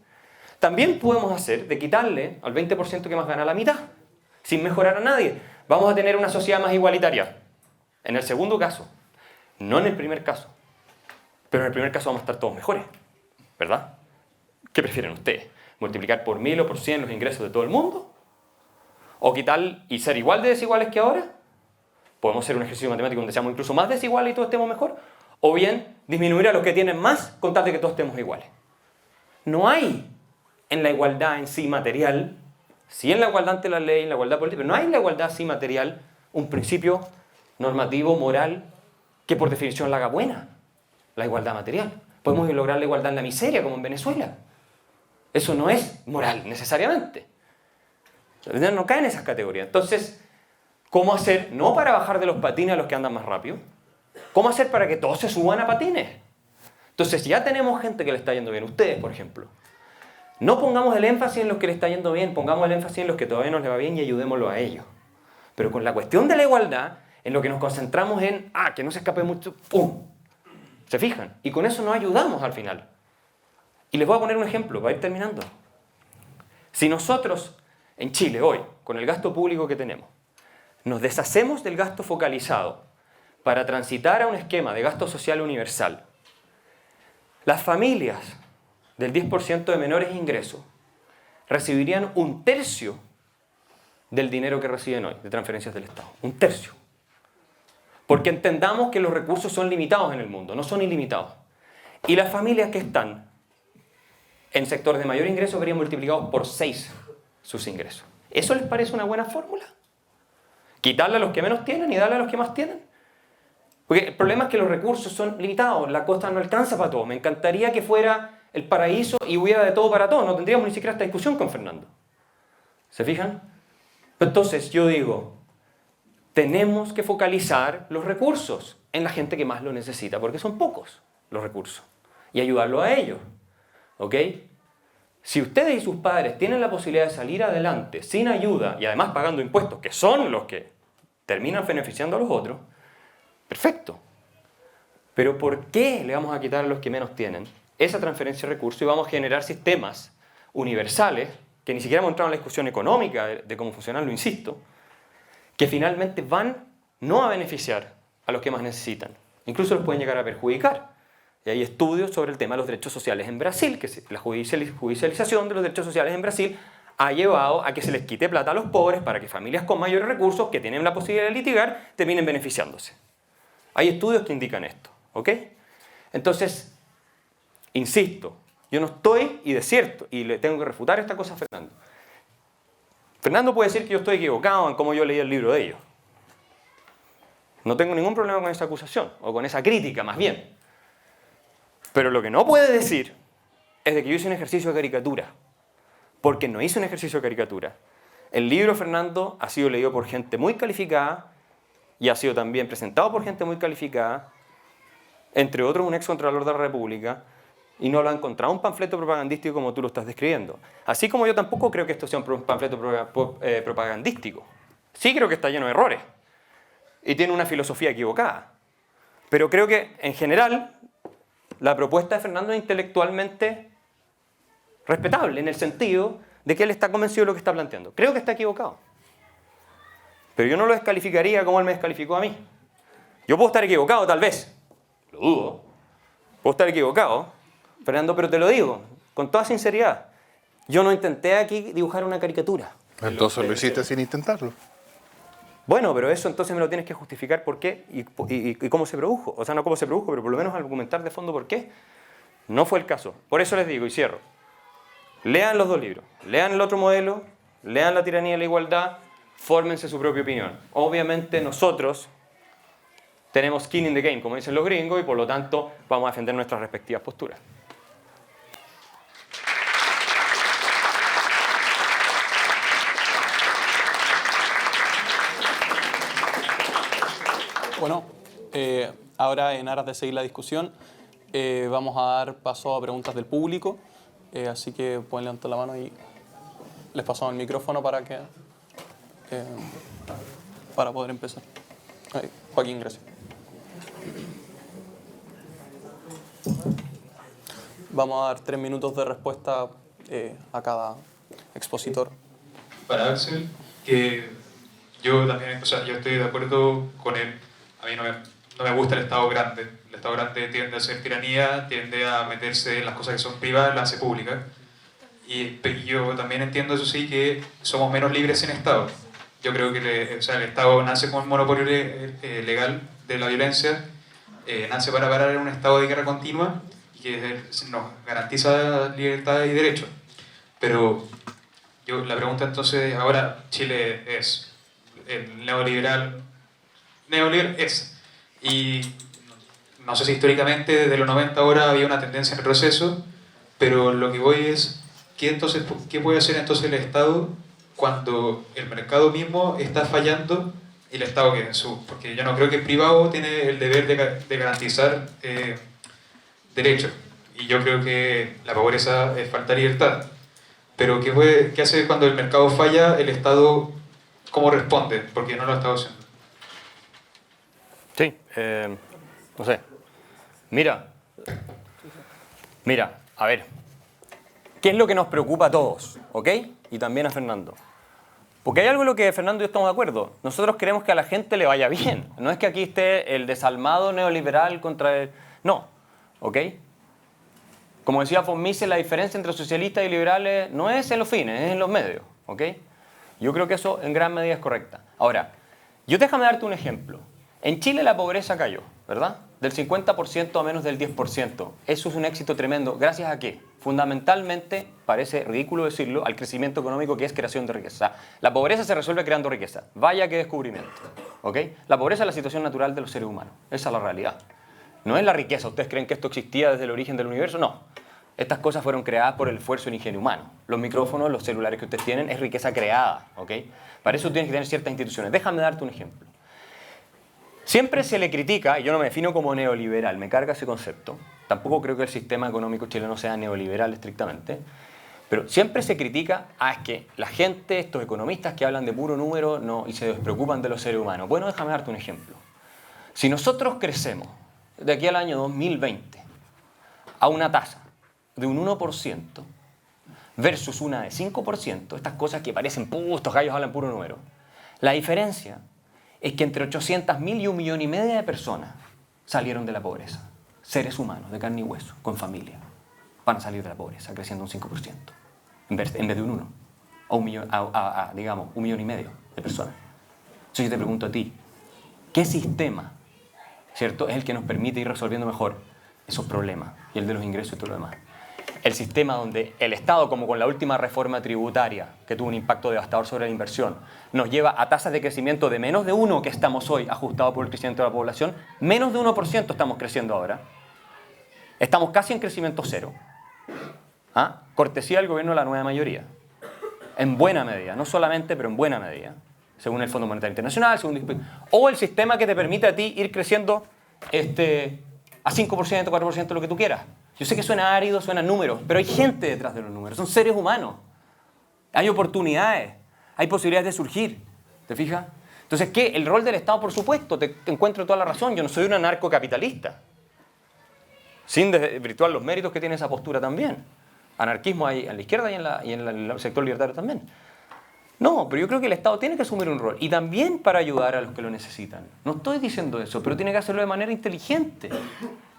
También podemos hacer de quitarle al 20% que más gana la mitad, sin mejorar a nadie. Vamos a tener una sociedad más igualitaria. En el segundo caso, no en el primer caso. Pero en el primer caso vamos a estar todos mejores, ¿verdad? ¿Qué prefieren ustedes? ¿Multiplicar por 1000 o por 100 los ingresos de todo el mundo? ¿O quitar y ser igual de desiguales que ahora? Podemos hacer un ejercicio matemático donde seamos incluso más desiguales y todos estemos mejor. O bien, disminuir a los que tienen más con tal de que todos estemos iguales. No hay en la igualdad en sí material, sí en la igualdad ante la ley, en la igualdad política, pero no hay en la igualdad sí material un principio normativo, moral, que por definición la haga buena. La igualdad material. Podemos lograr la igualdad en la miseria, como en Venezuela. Eso no es moral, necesariamente. No cae en esas categorías. Entonces, ¿cómo hacer? No para bajar de los patines a los que andan más rápido. ¿Cómo hacer para que todos se suban a patines? Entonces, ya tenemos gente que le está yendo bien. Ustedes, por ejemplo. No pongamos el énfasis en los que le está yendo bien, pongamos el énfasis en los que todavía no les va bien y ayudémoslo a ellos. Pero con la cuestión de la igualdad, en lo que nos concentramos en, que no se escape mucho, ¡pum! ¿Se fijan? Y con eso nos ayudamos al final. Y les voy a poner un ejemplo para ir terminando. Si nosotros, en Chile hoy, con el gasto público que tenemos, nos deshacemos del gasto focalizado para transitar a un esquema de gasto social universal, las familias del 10% de menores ingresos recibirían 1/3 del dinero que reciben hoy de transferencias del Estado. 1/3. Porque entendamos que los recursos son limitados en el mundo, no son ilimitados. Y las familias que están en sectores de mayor ingreso verían multiplicados por 6 sus ingresos. ¿Eso les parece una buena fórmula? ¿Quitarle a los que menos tienen y darle a los que más tienen? Porque el problema es que los recursos son limitados, la costa no alcanza para todo. Me encantaría que fuera el paraíso y hubiera de todo para todos. No tendríamos ni siquiera esta discusión con Fernando. ¿Se fijan? Entonces yo digo, tenemos que focalizar los recursos en la gente que más lo necesita, porque son pocos los recursos, y ayudarlo a ellos. ¿Ok? Si ustedes y sus padres tienen la posibilidad de salir adelante sin ayuda y además pagando impuestos, que son los que terminan beneficiando a los otros, perfecto. Pero ¿por qué le vamos a quitar a los que menos tienen esa transferencia de recursos y vamos a generar sistemas universales, que ni siquiera hemos entrado en la discusión económica de cómo funcionan, lo insisto, que finalmente van no a beneficiar a los que más necesitan, incluso los pueden llegar a perjudicar? Y hay estudios sobre el tema de los derechos sociales en Brasil, que la judicialización de los derechos sociales en Brasil ha llevado a que se les quite plata a los pobres para que familias con mayores recursos, que tienen la posibilidad de litigar, terminen beneficiándose. Hay estudios que indican esto, ¿ok? Entonces, insisto, yo no estoy, y de cierto, y le tengo que refutar esta cosa a Fernando. Fernando puede decir que yo estoy equivocado en cómo yo leí el libro de ellos. No tengo ningún problema con esa acusación, o con esa crítica, más bien. Pero lo que no puede decir es de que yo hice un ejercicio de caricatura, porque no hice un ejercicio de caricatura. El libro, Fernando, ha sido leído por gente muy calificada y ha sido también presentado por gente muy calificada, entre otros un ex contralor de la República, y no lo ha encontrado un panfleto propagandístico como tú lo estás describiendo. Así como yo tampoco creo que esto sea un panfleto propagandístico. Sí creo que está lleno de errores y tiene una filosofía equivocada. Pero creo que, en general, la propuesta de Fernando es intelectualmente respetable, en el sentido de que él está convencido de lo que está planteando. Creo que está equivocado. Pero yo no lo descalificaría como él me descalificó a mí. Yo puedo estar equivocado, tal vez. Lo dudo. Puedo estar equivocado, Fernando, pero te lo digo, con toda sinceridad. Yo no intenté aquí dibujar una caricatura. Entonces lo hiciste sin intentarlo. Bueno, pero eso entonces me lo tienes que justificar por qué y cómo se produjo. O sea, no cómo se produjo, pero por lo menos argumentar de fondo por qué. No fue el caso. Por eso les digo, y cierro. Lean los dos libros. Lean el otro modelo, lean La tiranía y la igualdad, fórmense su propia opinión. Obviamente nosotros tenemos skin in the game, como dicen los gringos, y por lo tanto vamos a defender nuestras respectivas posturas. Bueno, ahora en aras de seguir la discusión, vamos a dar paso a preguntas del público, así que pueden levantar la mano y les pasamos el micrófono para poder empezar. Joaquín, gracias. Vamos a dar 3 minutos de respuesta a cada expositor. Para Axel, que yo también, o sea, yo estoy de acuerdo con él. A mí no me gusta el Estado grande. El Estado grande tiende a ser tiranía, tiende a meterse en las cosas que son privadas, las hace públicas. Y yo también entiendo, eso sí, que somos menos libres sin Estado. Yo creo que o sea, el Estado nace con un monopolio legal de la violencia, nace para parar un estado de guerra continua y que nos garantiza libertad y derechos. Pero la pregunta entonces, ahora Chile es el neoliberal es. Y no sé si históricamente desde los 90 ahora había una tendencia en retroceso, pero lo que voy es, ¿qué puede hacer entonces el Estado cuando el mercado mismo está fallando y el Estado porque yo no creo que el privado tiene el deber de garantizar derechos, y yo creo que la pobreza es falta de libertad, pero ¿qué hace cuando el mercado falla? El Estado, ¿cómo responde? Porque no lo ha estado haciendo. Sí, no sé. Mira, a ver, ¿qué es lo que nos preocupa a todos? ¿Ok? Y también a Fernando. Porque hay algo en lo que Fernando y yo estamos de acuerdo. Nosotros queremos que a la gente le vaya bien. No es que aquí esté el desalmado neoliberal contra el... No, ¿ok? Como decía von Mises, la diferencia entre socialistas y liberales no es en los fines, es en los medios, ¿ok? Yo creo que eso en gran medida es correcta. Ahora, déjame darte un ejemplo. En Chile la pobreza cayó, ¿verdad? Del 50% a menos del 10%. Eso es un éxito tremendo. ¿Gracias a qué? Fundamentalmente, parece ridículo decirlo, al crecimiento económico, que es creación de riqueza. La pobreza se resuelve creando riqueza. Vaya qué descubrimiento. ¿Ok? La pobreza es la situación natural de los seres humanos. Esa es la realidad. No es la riqueza. ¿Ustedes creen que esto existía desde el origen del universo? No. Estas cosas fueron creadas por el esfuerzo y el ingenio humano. Los micrófonos, los celulares que ustedes tienen, es riqueza creada. ¿Ok? Para eso tienes que tener ciertas instituciones. Déjame darte un ejemplo. Siempre se le critica, y yo no me defino como neoliberal, me carga ese concepto. Tampoco creo que el sistema económico chileno sea neoliberal estrictamente. Pero siempre se critica es que la gente, estos economistas que hablan de puro número y se despreocupan de los seres humanos. Bueno, déjame darte un ejemplo. Si nosotros crecemos de aquí al año 2020 a una tasa de un 1% versus una de 5%, estas cosas que parecen, estos gallos hablan puro número, la diferencia es que entre 800.000 y 1,5 millones de personas salieron de la pobreza. Seres humanos, de carne y hueso, con familia, van a salir de la pobreza, creciendo un 5%, en vez de un 1, a 1 millón, digamos, 1,5 millones de personas. Entonces yo te pregunto a ti, ¿qué sistema, cierto, es el que nos permite ir resolviendo mejor esos problemas y el de los ingresos y todo lo demás? El sistema donde el Estado, como con la última reforma tributaria, que tuvo un impacto devastador sobre la inversión, nos lleva a tasas de crecimiento de menos de 1 que estamos hoy, ajustado por el crecimiento de la población, menos de 1% estamos creciendo ahora. Estamos casi en crecimiento cero. Cortesía del gobierno de la nueva mayoría. En buena medida, no solamente, pero en buena medida. según el Fondo Monetario Internacional, o el sistema que te permite a ti ir creciendo a 5%, 4%, lo que tú quieras. Yo sé que suena árido, suena números, pero hay gente detrás de los números, son seres humanos. Hay oportunidades, hay posibilidades de surgir, ¿te fijas? Entonces, ¿qué? El rol del Estado, por supuesto, te encuentro toda la razón. Yo no soy un anarcocapitalista, sin desvirtuar los méritos que tiene esa postura también. Anarquismo hay en la izquierda y en el sector libertario también. No, pero yo creo que el Estado tiene que asumir un rol, y también para ayudar a los que lo necesitan. No estoy diciendo eso, pero tiene que hacerlo de manera inteligente.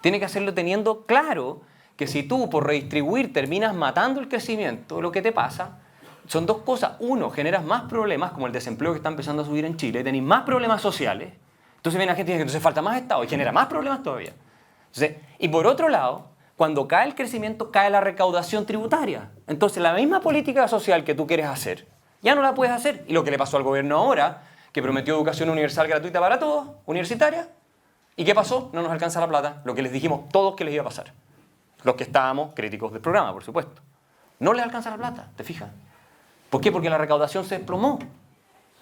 Tiene que hacerlo teniendo claro que si tú, por redistribuir, terminas matando el crecimiento, lo que te pasa son dos cosas. Uno, generas más problemas, como el desempleo que está empezando a subir en Chile, tenéis más problemas sociales, entonces viene la gente y dice que entonces falta más Estado y genera más problemas todavía. Entonces, y por otro lado, cuando cae el crecimiento, cae la recaudación tributaria. Entonces, la misma política social que tú quieres hacer, ya no la puedes hacer. Y lo que le pasó al gobierno ahora, que prometió educación universal gratuita para todos, universitaria, ¿y qué pasó? No nos alcanza la plata, lo que les dijimos todos que les iba a pasar. Los que estábamos críticos del programa, por supuesto. No les alcanza la plata, ¿te fijas? ¿Por qué? Porque la recaudación se desplomó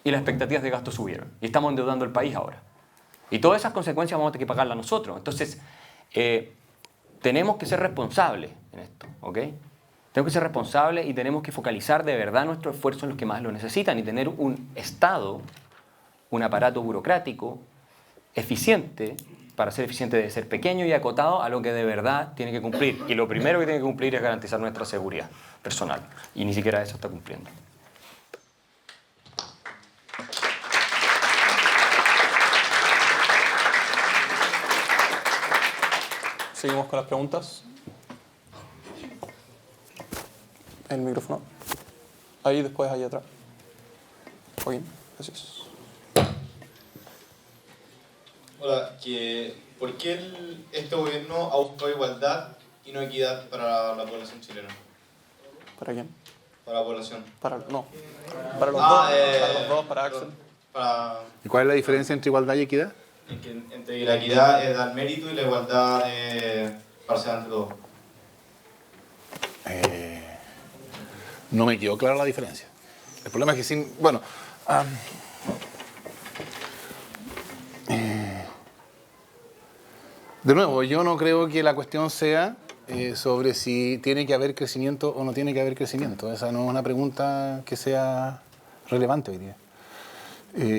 y las expectativas de gasto subieron. Y estamos endeudando el país ahora. Y todas esas consecuencias vamos a tener que pagarlas nosotros. Entonces, tenemos que ser responsables en esto, ¿ok? Tenemos que ser responsables y tenemos que focalizar de verdad nuestro esfuerzo en los que más lo necesitan y tener un Estado, un aparato burocrático eficiente. Para ser eficiente debe ser pequeño y acotado a lo que de verdad tiene que cumplir. Y lo primero que tiene que cumplir es garantizar nuestra seguridad personal. Y ni siquiera eso está cumpliendo. Seguimos con las preguntas. El micrófono. Ahí, después, ahí atrás. Joaquín, gracias. Hola, ¿por qué este gobierno ha buscado igualdad y no equidad para la población chilena? ¿Para quién? Para la población. Para los dos. Para los dos, para Axel. ¿Y cuál es la diferencia entre igualdad y equidad? Entre la equidad es dar mérito y la igualdad es parcial ante todo. No me quedó clara la diferencia. El problema es que sin... Bueno... de nuevo, yo no creo que la cuestión sea sobre si tiene que haber crecimiento o no tiene que haber crecimiento. Esa no es una pregunta que sea relevante hoy día.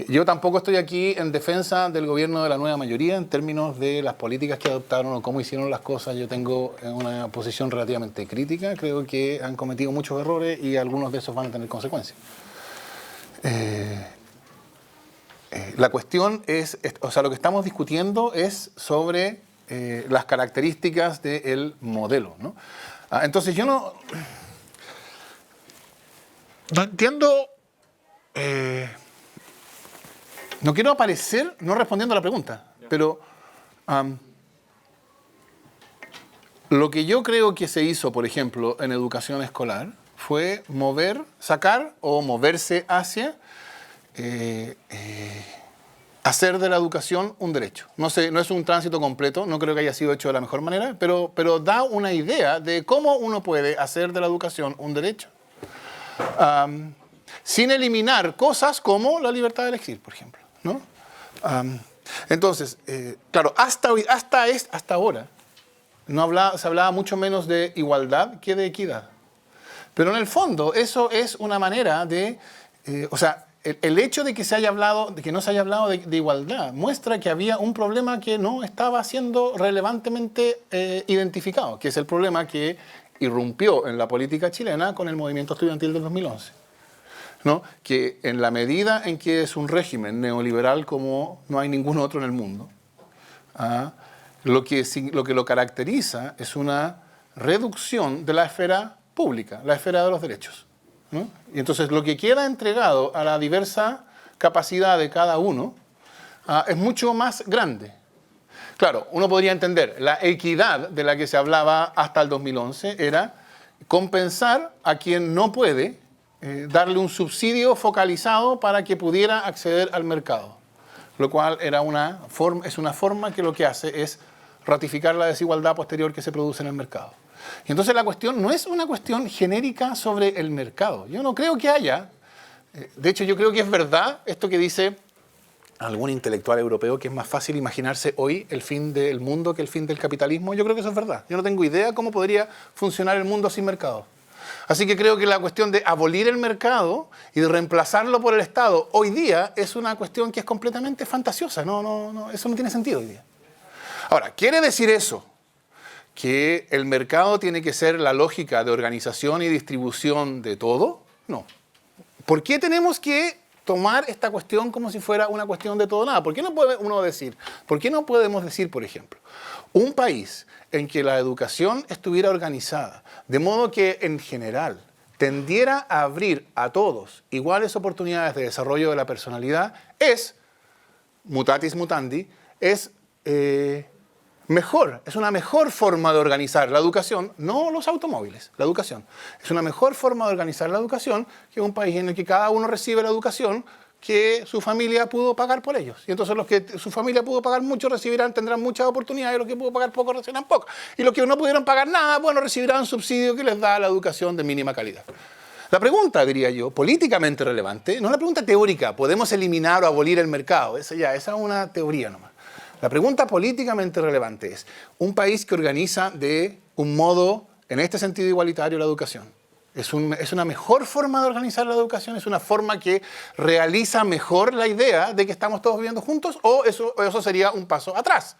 Yo tampoco estoy aquí en defensa del gobierno de la nueva mayoría en términos de las políticas que adoptaron o cómo hicieron las cosas. Yo tengo una posición relativamente crítica. Creo que han cometido muchos errores y algunos de esos van a tener consecuencias. La cuestión es, o sea, lo que estamos discutiendo es sobre las características del modelo, ¿no? Entonces yo no entiendo, no quiero aparecer no respondiendo a la pregunta, pero lo que yo creo que se hizo, por ejemplo, en educación escolar fue sacar o moverse hacia hacer de la educación un derecho. No sé, no es un tránsito completo, no creo que haya sido hecho de la mejor manera, pero da una idea de cómo uno puede hacer de la educación un derecho sin eliminar cosas como la libertad de elegir, por ejemplo, ¿no? Entonces, claro, hasta ahora se hablaba mucho menos de igualdad que de equidad. Pero en el fondo eso es una manera de... o sea, el hecho de que no se haya hablado de igualdad muestra que había un problema que no estaba siendo relevantemente identificado, que es el problema que irrumpió en la política chilena con el movimiento estudiantil del 2011. ¿No? Que en la medida en que es un régimen neoliberal como no hay ningún otro en el mundo, lo que lo caracteriza es una reducción de la esfera pública, la esfera de los derechos, ¿no? Y entonces lo que queda entregado a la diversa capacidad de cada uno es mucho más grande. Claro, uno podría entender, la equidad de la que se hablaba hasta el 2011 era compensar a quien no puede, darle un subsidio focalizado para que pudiera acceder al mercado, lo cual es una forma que lo que hace es ratificar la desigualdad posterior que se produce en el mercado. Y entonces la cuestión no es una cuestión genérica sobre el mercado. Yo no creo que haya De hecho, yo creo que es verdad esto que dice algún intelectual europeo, que es más fácil imaginarse hoy el fin del mundo que el fin del capitalismo. Yo creo que eso es verdad. Yo no tengo idea cómo podría funcionar el mundo sin mercado. Así que creo que la cuestión de abolir el mercado y de reemplazarlo por el Estado hoy día es una cuestión que es completamente fantasiosa. Eso no tiene sentido hoy día. Ahora, ¿quiere decir eso que el mercado tiene que ser la lógica de organización y distribución de todo? No. ¿Por qué tenemos que tomar esta cuestión como si fuera una cuestión de todo o nada? ¿Por qué no puede uno decir, por qué no podemos decir, por ejemplo, un país en que la educación estuviera organizada de modo que en general tendiera a abrir a todos iguales oportunidades de desarrollo de la personalidad es, mutatis mutandi, es mejor, es una mejor forma de organizar la educación, no los automóviles, la educación. Es una mejor forma de organizar la educación que un país en el que cada uno recibe la educación que su familia pudo pagar por ellos. Y entonces los que su familia pudo pagar mucho tendrán muchas oportunidades, y los que pudo pagar poco recibirán poco. Y los que no pudieron pagar nada, bueno, recibirán un subsidio que les da la educación de mínima calidad. La pregunta, diría yo, políticamente relevante, no es una pregunta teórica, ¿podemos eliminar o abolir el mercado? Esa es una teoría nomás. La pregunta políticamente relevante es, un país que organiza de un modo, en este sentido igualitario, la educación, ¿es una mejor forma de organizar la educación? ¿Es una forma que realiza mejor la idea de que estamos todos viviendo juntos? ¿O eso sería un paso atrás?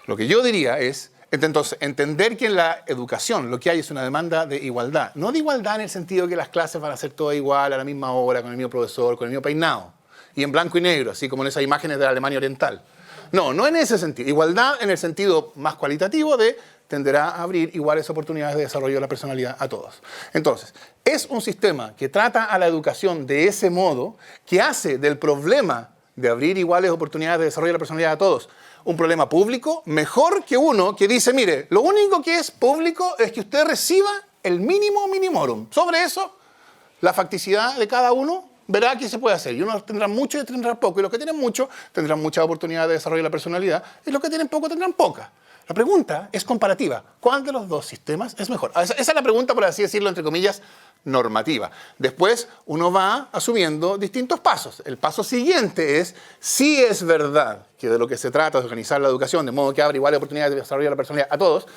Lo que yo diría es, entonces, entender que en la educación lo que hay es una demanda de igualdad. No de igualdad en el sentido de que las clases van a ser todas igual, a la misma hora, con el mismo profesor, con el mismo peinado. Y en blanco y negro, así como en esas imágenes de la Alemania Oriental. No en ese sentido. Igualdad en el sentido más cualitativo de tenderá a abrir iguales oportunidades de desarrollo de la personalidad a todos. Entonces, es un sistema que trata a la educación de ese modo, que hace del problema de abrir iguales oportunidades de desarrollo de la personalidad a todos un problema público, mejor que uno que dice, mire, lo único que es público es que usted reciba el mínimo minimorum. Sobre eso, la facticidad de cada uno verá qué se puede hacer. Y unos tendrán mucho y otros tendrán poco. Y los que tienen mucho tendrán mucha oportunidad de desarrollo de la personalidad. Y los que tienen poco tendrán poca. La pregunta es comparativa. ¿Cuál de los dos sistemas es mejor? Esa es la pregunta, por así decirlo, entre comillas, normativa. Después uno va asumiendo distintos pasos. El paso siguiente es, si es verdad que de lo que se trata es organizar la educación de modo que abra iguales oportunidades de desarrollo de la personalidad a todos,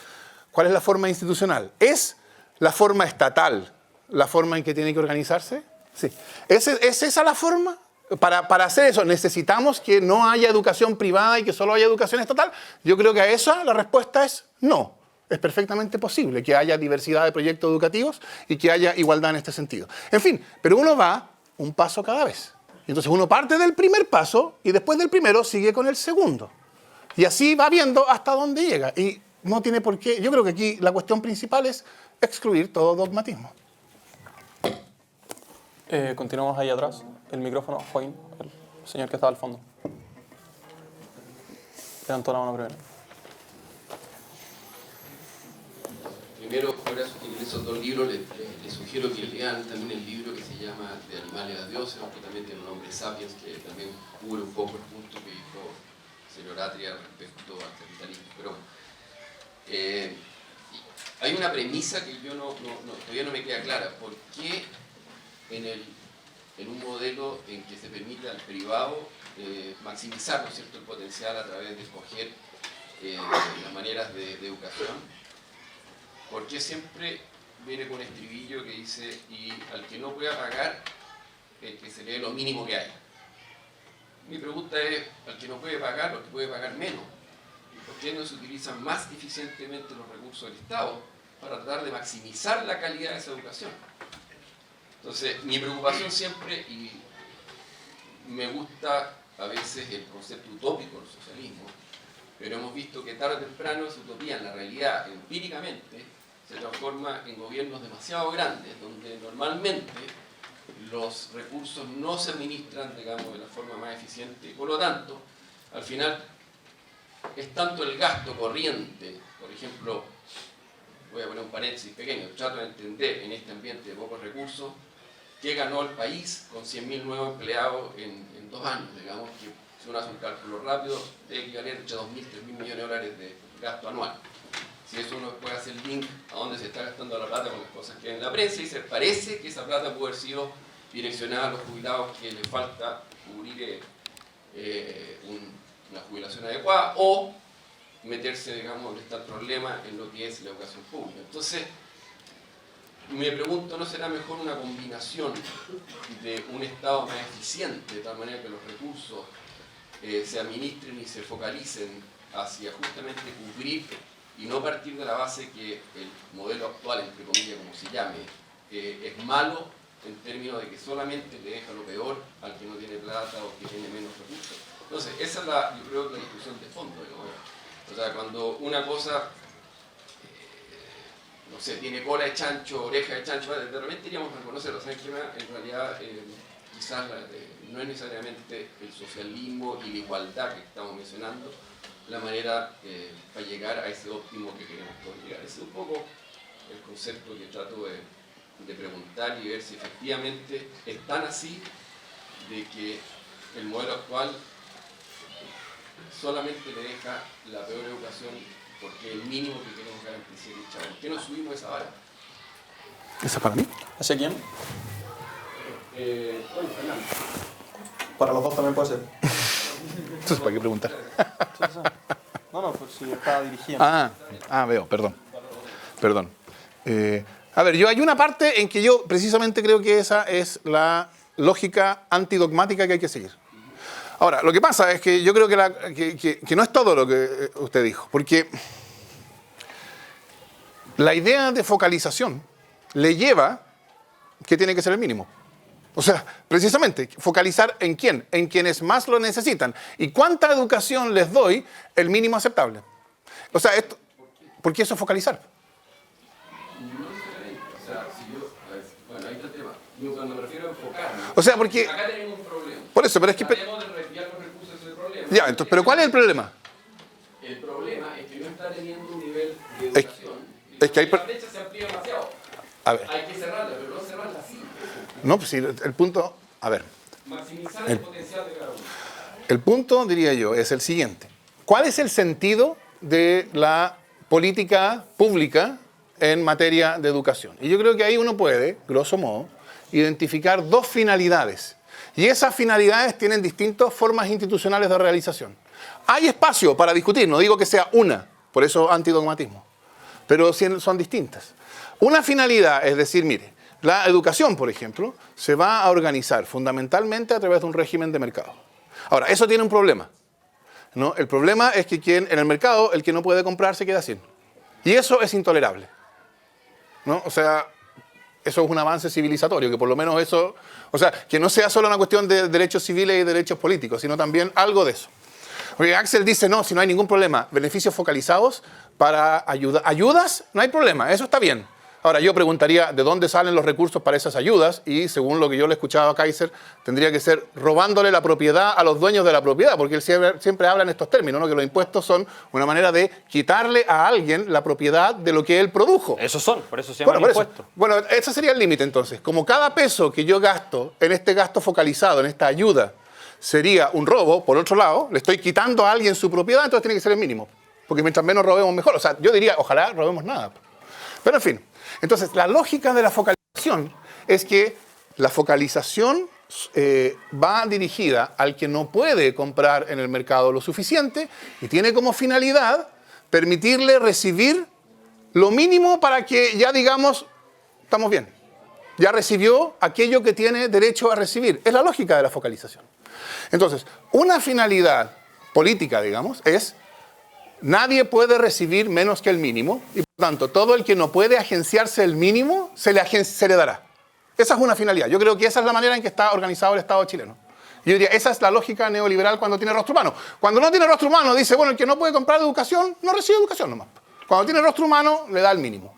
¿cuál es la forma institucional? ¿Es la forma estatal la forma en que tiene que organizarse? Sí. ¿Es esa la forma? Para hacer eso, ¿necesitamos que no haya educación privada y que solo haya educación estatal? Yo creo que a esa la respuesta es no. Es perfectamente posible que haya diversidad de proyectos educativos y que haya igualdad en este sentido. En fin, pero uno va un paso cada vez. Entonces uno parte del primer paso y después del primero sigue con el segundo. Y así va viendo hasta dónde llega. Y no tiene por qué. Yo creo que aquí la cuestión principal es excluir todo dogmatismo. Continuamos ahí atrás. El micrófono, Joaquín, el señor que estaba al fondo. Levantó la mano primero. Primero, fuera de esos dos libros, les sugiero que lean también el libro que se llama De animales a dioses, que también tiene un nombre Sapiens, que también cubre un poco el punto que dijo el señor Atria respecto al capitalismo. Pero hay una premisa que yo todavía no me queda clara. ¿Por qué en un modelo en que se permite al privado maximizar, ¿no es cierto?, el potencial a través de escoger las maneras de educación? ¿Por qué siempre viene con un estribillo que dice, y al que no pueda pagar, que se le dé lo mínimo que hay? Mi pregunta es, al que no puede pagar, o al que puede pagar menos, ¿por qué no se utilizan más eficientemente los recursos del Estado para tratar de maximizar la calidad de esa educación? Entonces, mi preocupación siempre, y me gusta a veces el concepto utópico del socialismo, pero hemos visto que tarde o temprano esa utopía en la realidad, empíricamente, se transforma en gobiernos demasiado grandes, donde normalmente los recursos no se administran, digamos, de la forma más eficiente, y por lo tanto, al final, es tanto el gasto corriente, por ejemplo, voy a poner un paréntesis pequeño, trato de entender en este ambiente de pocos recursos, qué ganó el país con 100.000 nuevos empleados en 2 años, digamos, que si uno hace un cálculo rápido, debe equivaler entre 2.000 y 3.000 millones de dólares de gasto anual. Si eso uno puede hacer link a dónde se está gastando la plata con las cosas que hay en la prensa, y se parece que esa plata puede haber sido direccionada a los jubilados que les falta cubrir una jubilación adecuada, o meterse, digamos, en este problema en lo que es la educación pública. Entonces, me pregunto, ¿no será mejor una combinación de un Estado más eficiente, de tal manera que los recursos se administren y se focalicen hacia justamente cubrir y no partir de la base que el modelo actual, entre comillas, como se llame, es malo en términos de que solamente le deja lo peor al que no tiene plata o que tiene menos recursos? Entonces, esa es yo creo que la discusión de fondo, ¿no? O sea, cuando una cosa, no sé, tiene cola de chancho, oreja de chancho, de repente iríamos a reconocerlo. O sea, en realidad quizás no es necesariamente el socialismo y la igualdad que estamos mencionando la manera para llegar a ese óptimo que queremos todos llegar. Ese es un poco el concepto que trato de preguntar y ver si efectivamente es tan así de que el modelo actual solamente le deja la peor educación porque es el mínimo que queremos garantizar y chavo. ¿Por qué no subimos esa vara? ¿Esa para mí? ¿Hacia quién? Bueno, Fernando. Para los dos también puede ser. Entonces, ¿para qué preguntar? No, pues si estaba dirigiendo. Veo, perdón. A ver, hay una parte en que yo precisamente creo que esa es la lógica antidogmática que hay que seguir. Ahora, lo que pasa es que yo creo que no es todo lo que usted dijo, porque la idea de focalización le lleva que tiene que ser el mínimo. O sea, precisamente, focalizar ¿en quién? En quienes más lo necesitan. ¿Y cuánta educación les doy? El mínimo aceptable. O sea, ¿por qué eso es focalizar? No necesariamente. O sea, si yo... Bueno, ahí está el tema. Yo cuando me refiero a enfocarme... O sea, porque... Acá tenemos un problema. Por eso, pero es que... Tratemos de retirar los recursos del problema. Ya, entonces, ¿pero cuál es el problema? El problema es que no está teniendo un nivel de educación. Es que hay... La brecha se amplía demasiado. A ver. Hay que cerrarla, pero no cerrarla así. No, pues sí, el punto... A ver. Maximizar el potencial de cada uno. El punto, diría yo, es el siguiente. ¿Cuál es el sentido de la política pública en materia de educación? Y yo creo que ahí uno puede, grosso modo, identificar dos finalidades. Y esas finalidades tienen distintas formas institucionales de realización. Hay espacio para discutir, no digo que sea una, por eso antidogmatismo, pero son distintas. Una finalidad es decir, mire, la educación, por ejemplo, se va a organizar fundamentalmente a través de un régimen de mercado. Ahora, eso tiene un problema, ¿no? El problema es que en el mercado, el que no puede comprar se queda sin. Y eso es intolerable, ¿no? O sea, eso es un avance civilizatorio, que por lo menos eso... O sea, que no sea solo una cuestión de derechos civiles y derechos políticos, sino también algo de eso. Porque Axel dice, no, si no hay ningún problema, beneficios focalizados para ayudas, no hay problema, eso está bien. Ahora, yo preguntaría de dónde salen los recursos para esas ayudas y, según lo que yo le he escuchado a Kaiser, tendría que ser robándole la propiedad a los dueños de la propiedad, porque él siempre habla en estos términos, ¿no? Que los impuestos son una manera de quitarle a alguien la propiedad de lo que él produjo. Esos son, por eso se llaman impuestos. Bueno, ese sería el límite entonces. Como cada peso que yo gasto en este gasto focalizado, en esta ayuda, sería un robo, por otro lado, le estoy quitando a alguien su propiedad, entonces tiene que ser el mínimo. Porque mientras menos robemos, mejor. O sea, yo diría, ojalá robemos nada. Pero en fin. Entonces, la lógica de la focalización es que la focalización va dirigida al que no puede comprar en el mercado lo suficiente y tiene como finalidad permitirle recibir lo mínimo para que ya digamos, estamos bien. Ya recibió aquello que tiene derecho a recibir. Es la lógica de la focalización. Entonces, una finalidad política, digamos, es nadie puede recibir menos que el mínimo y, por tanto, todo el que no puede agenciarse el mínimo se le dará. Esa es una finalidad. Yo creo que esa es la manera en que está organizado el Estado chileno. Yo diría, esa es la lógica neoliberal cuando tiene rostro humano. Cuando no tiene rostro humano, dice, bueno, el que no puede comprar educación, no recibe educación nomás. Cuando tiene rostro humano, le da el mínimo.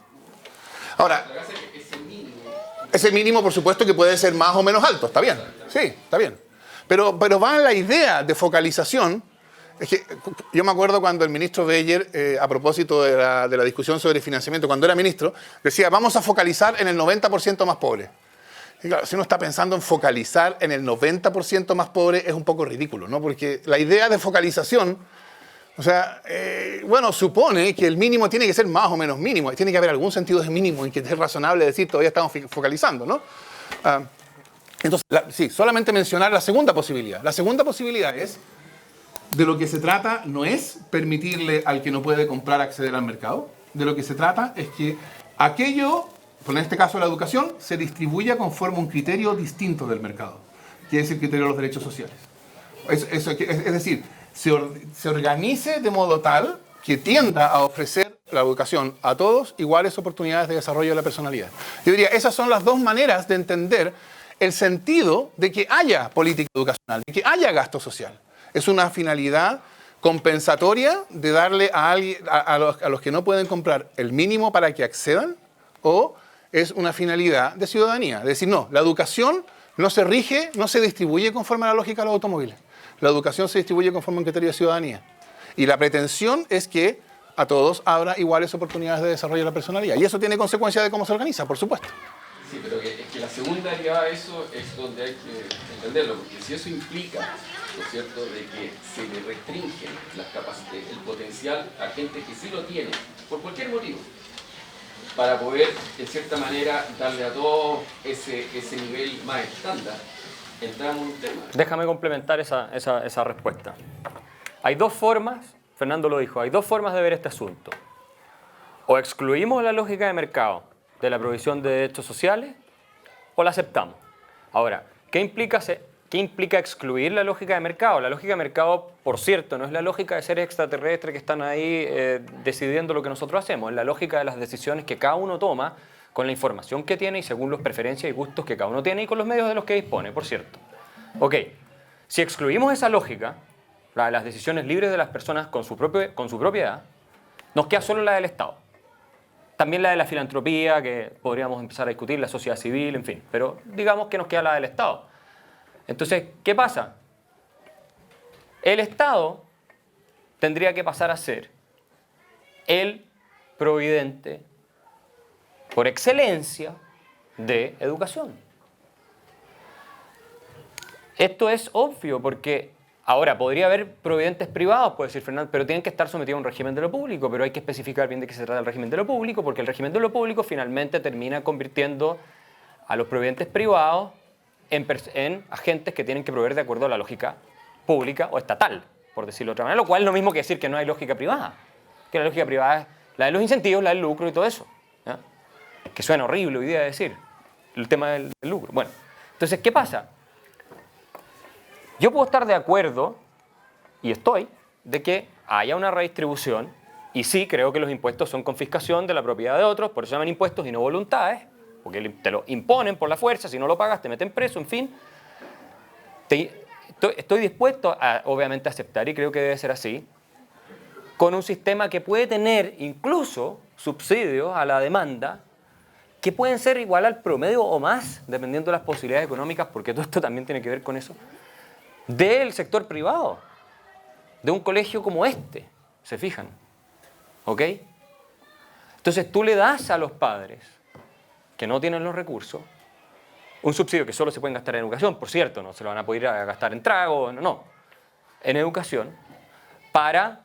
Ahora, ese mínimo, por supuesto, que puede ser más o menos alto. Está bien. Sí, está bien. Pero va en la idea de focalización. Es que yo me acuerdo cuando el ministro Beyer, a propósito de la discusión sobre financiamiento, cuando era ministro, decía, vamos a focalizar en el 90% más pobre. Y claro, si uno está pensando en focalizar en el 90% más pobre, es un poco ridículo, ¿no? Porque la idea de focalización, o sea, bueno, supone que el mínimo tiene que ser más o menos mínimo. Tiene que haber algún sentido de mínimo en que es razonable decir todavía estamos focalizando, ¿no? Entonces, sí, solamente mencionar la segunda posibilidad. La segunda posibilidad es, de lo que se trata no es permitirle al que no puede comprar acceder al mercado. De lo que se trata es que aquello, en este caso la educación, se distribuya conforme a un criterio distinto del mercado, que es el criterio de los derechos sociales. Es decir, se organice de modo tal que tienda a ofrecer la educación a todos iguales oportunidades de desarrollo de la personalidad. Yo diría, esas son las dos maneras de entender el sentido de que haya política educacional, de que haya gasto social. Es una finalidad compensatoria de darle a los que no pueden comprar el mínimo para que accedan, o es una finalidad de ciudadanía. Es decir, no, la educación no se rige, no se distribuye conforme a la lógica de los automóviles. La educación se distribuye conforme a un criterio de ciudadanía. Y la pretensión es que a todos habrá iguales oportunidades de desarrollo de la personalidad. Y eso tiene consecuencias de cómo se organiza, por supuesto. Sí, pero es que la segunda derivada de eso es donde hay que entenderlo, porque si eso implica, ¿no es cierto?, de que se le restringen las capacidades, el potencial a gente que sí lo tiene, por cualquier motivo, para poder, de cierta manera, darle a todos ese nivel más estándar, entramos en un tema. Déjame complementar esa respuesta. Hay dos formas, Fernando lo dijo, hay dos formas de ver este asunto. O excluimos la lógica de mercado de la provisión de derechos sociales, o la aceptamos. Ahora, ¿qué implica excluir la lógica de mercado? La lógica de mercado, por cierto, no es la lógica de seres extraterrestres que están ahí decidiendo lo que nosotros hacemos, es la lógica de las decisiones que cada uno toma con la información que tiene y según las preferencias y gustos que cada uno tiene y con los medios de los que dispone, por cierto. Ok, si excluimos esa lógica, la de las decisiones libres de las personas con su propiedad, nos queda solo la del Estado. También la de la filantropía, que podríamos empezar a discutir, la sociedad civil, en fin. Pero digamos que nos queda la del Estado. Entonces, ¿qué pasa? El Estado tendría que pasar a ser el providente por excelencia de educación. Esto es obvio porque ahora podría haber providentes privados, puede decir Fernando, pero tienen que estar sometidos a un régimen de lo público, pero hay que especificar bien de qué se trata el régimen de lo público, porque el régimen de lo público finalmente termina convirtiendo a los providentes privados en agentes que tienen que proveer de acuerdo a la lógica pública o estatal, por decirlo de otra manera, lo cual es lo mismo que decir que no hay lógica privada, que la lógica privada es la de los incentivos, la del lucro y todo eso, ¿ya? Que suena horrible hoy día decir, el tema del lucro. Bueno, entonces, ¿qué pasa? Yo puedo estar de acuerdo, y estoy, de que haya una redistribución, y sí creo que los impuestos son confiscación de la propiedad de otros, por eso se llaman impuestos y no voluntades, porque te lo imponen por la fuerza, si no lo pagas te meten preso, en fin. Estoy dispuesto a, obviamente, aceptar, y creo que debe ser así, con un sistema que puede tener incluso subsidios a la demanda, que pueden ser igual al promedio o más, dependiendo de las posibilidades económicas, porque todo esto también tiene que ver con eso, del sector privado, de un colegio como este, ¿se fijan? ¿Ok? Entonces tú le das a los padres que no tienen los recursos un subsidio que solo se pueden gastar en educación, por cierto, no se lo van a poder gastar en trago, no, en educación, para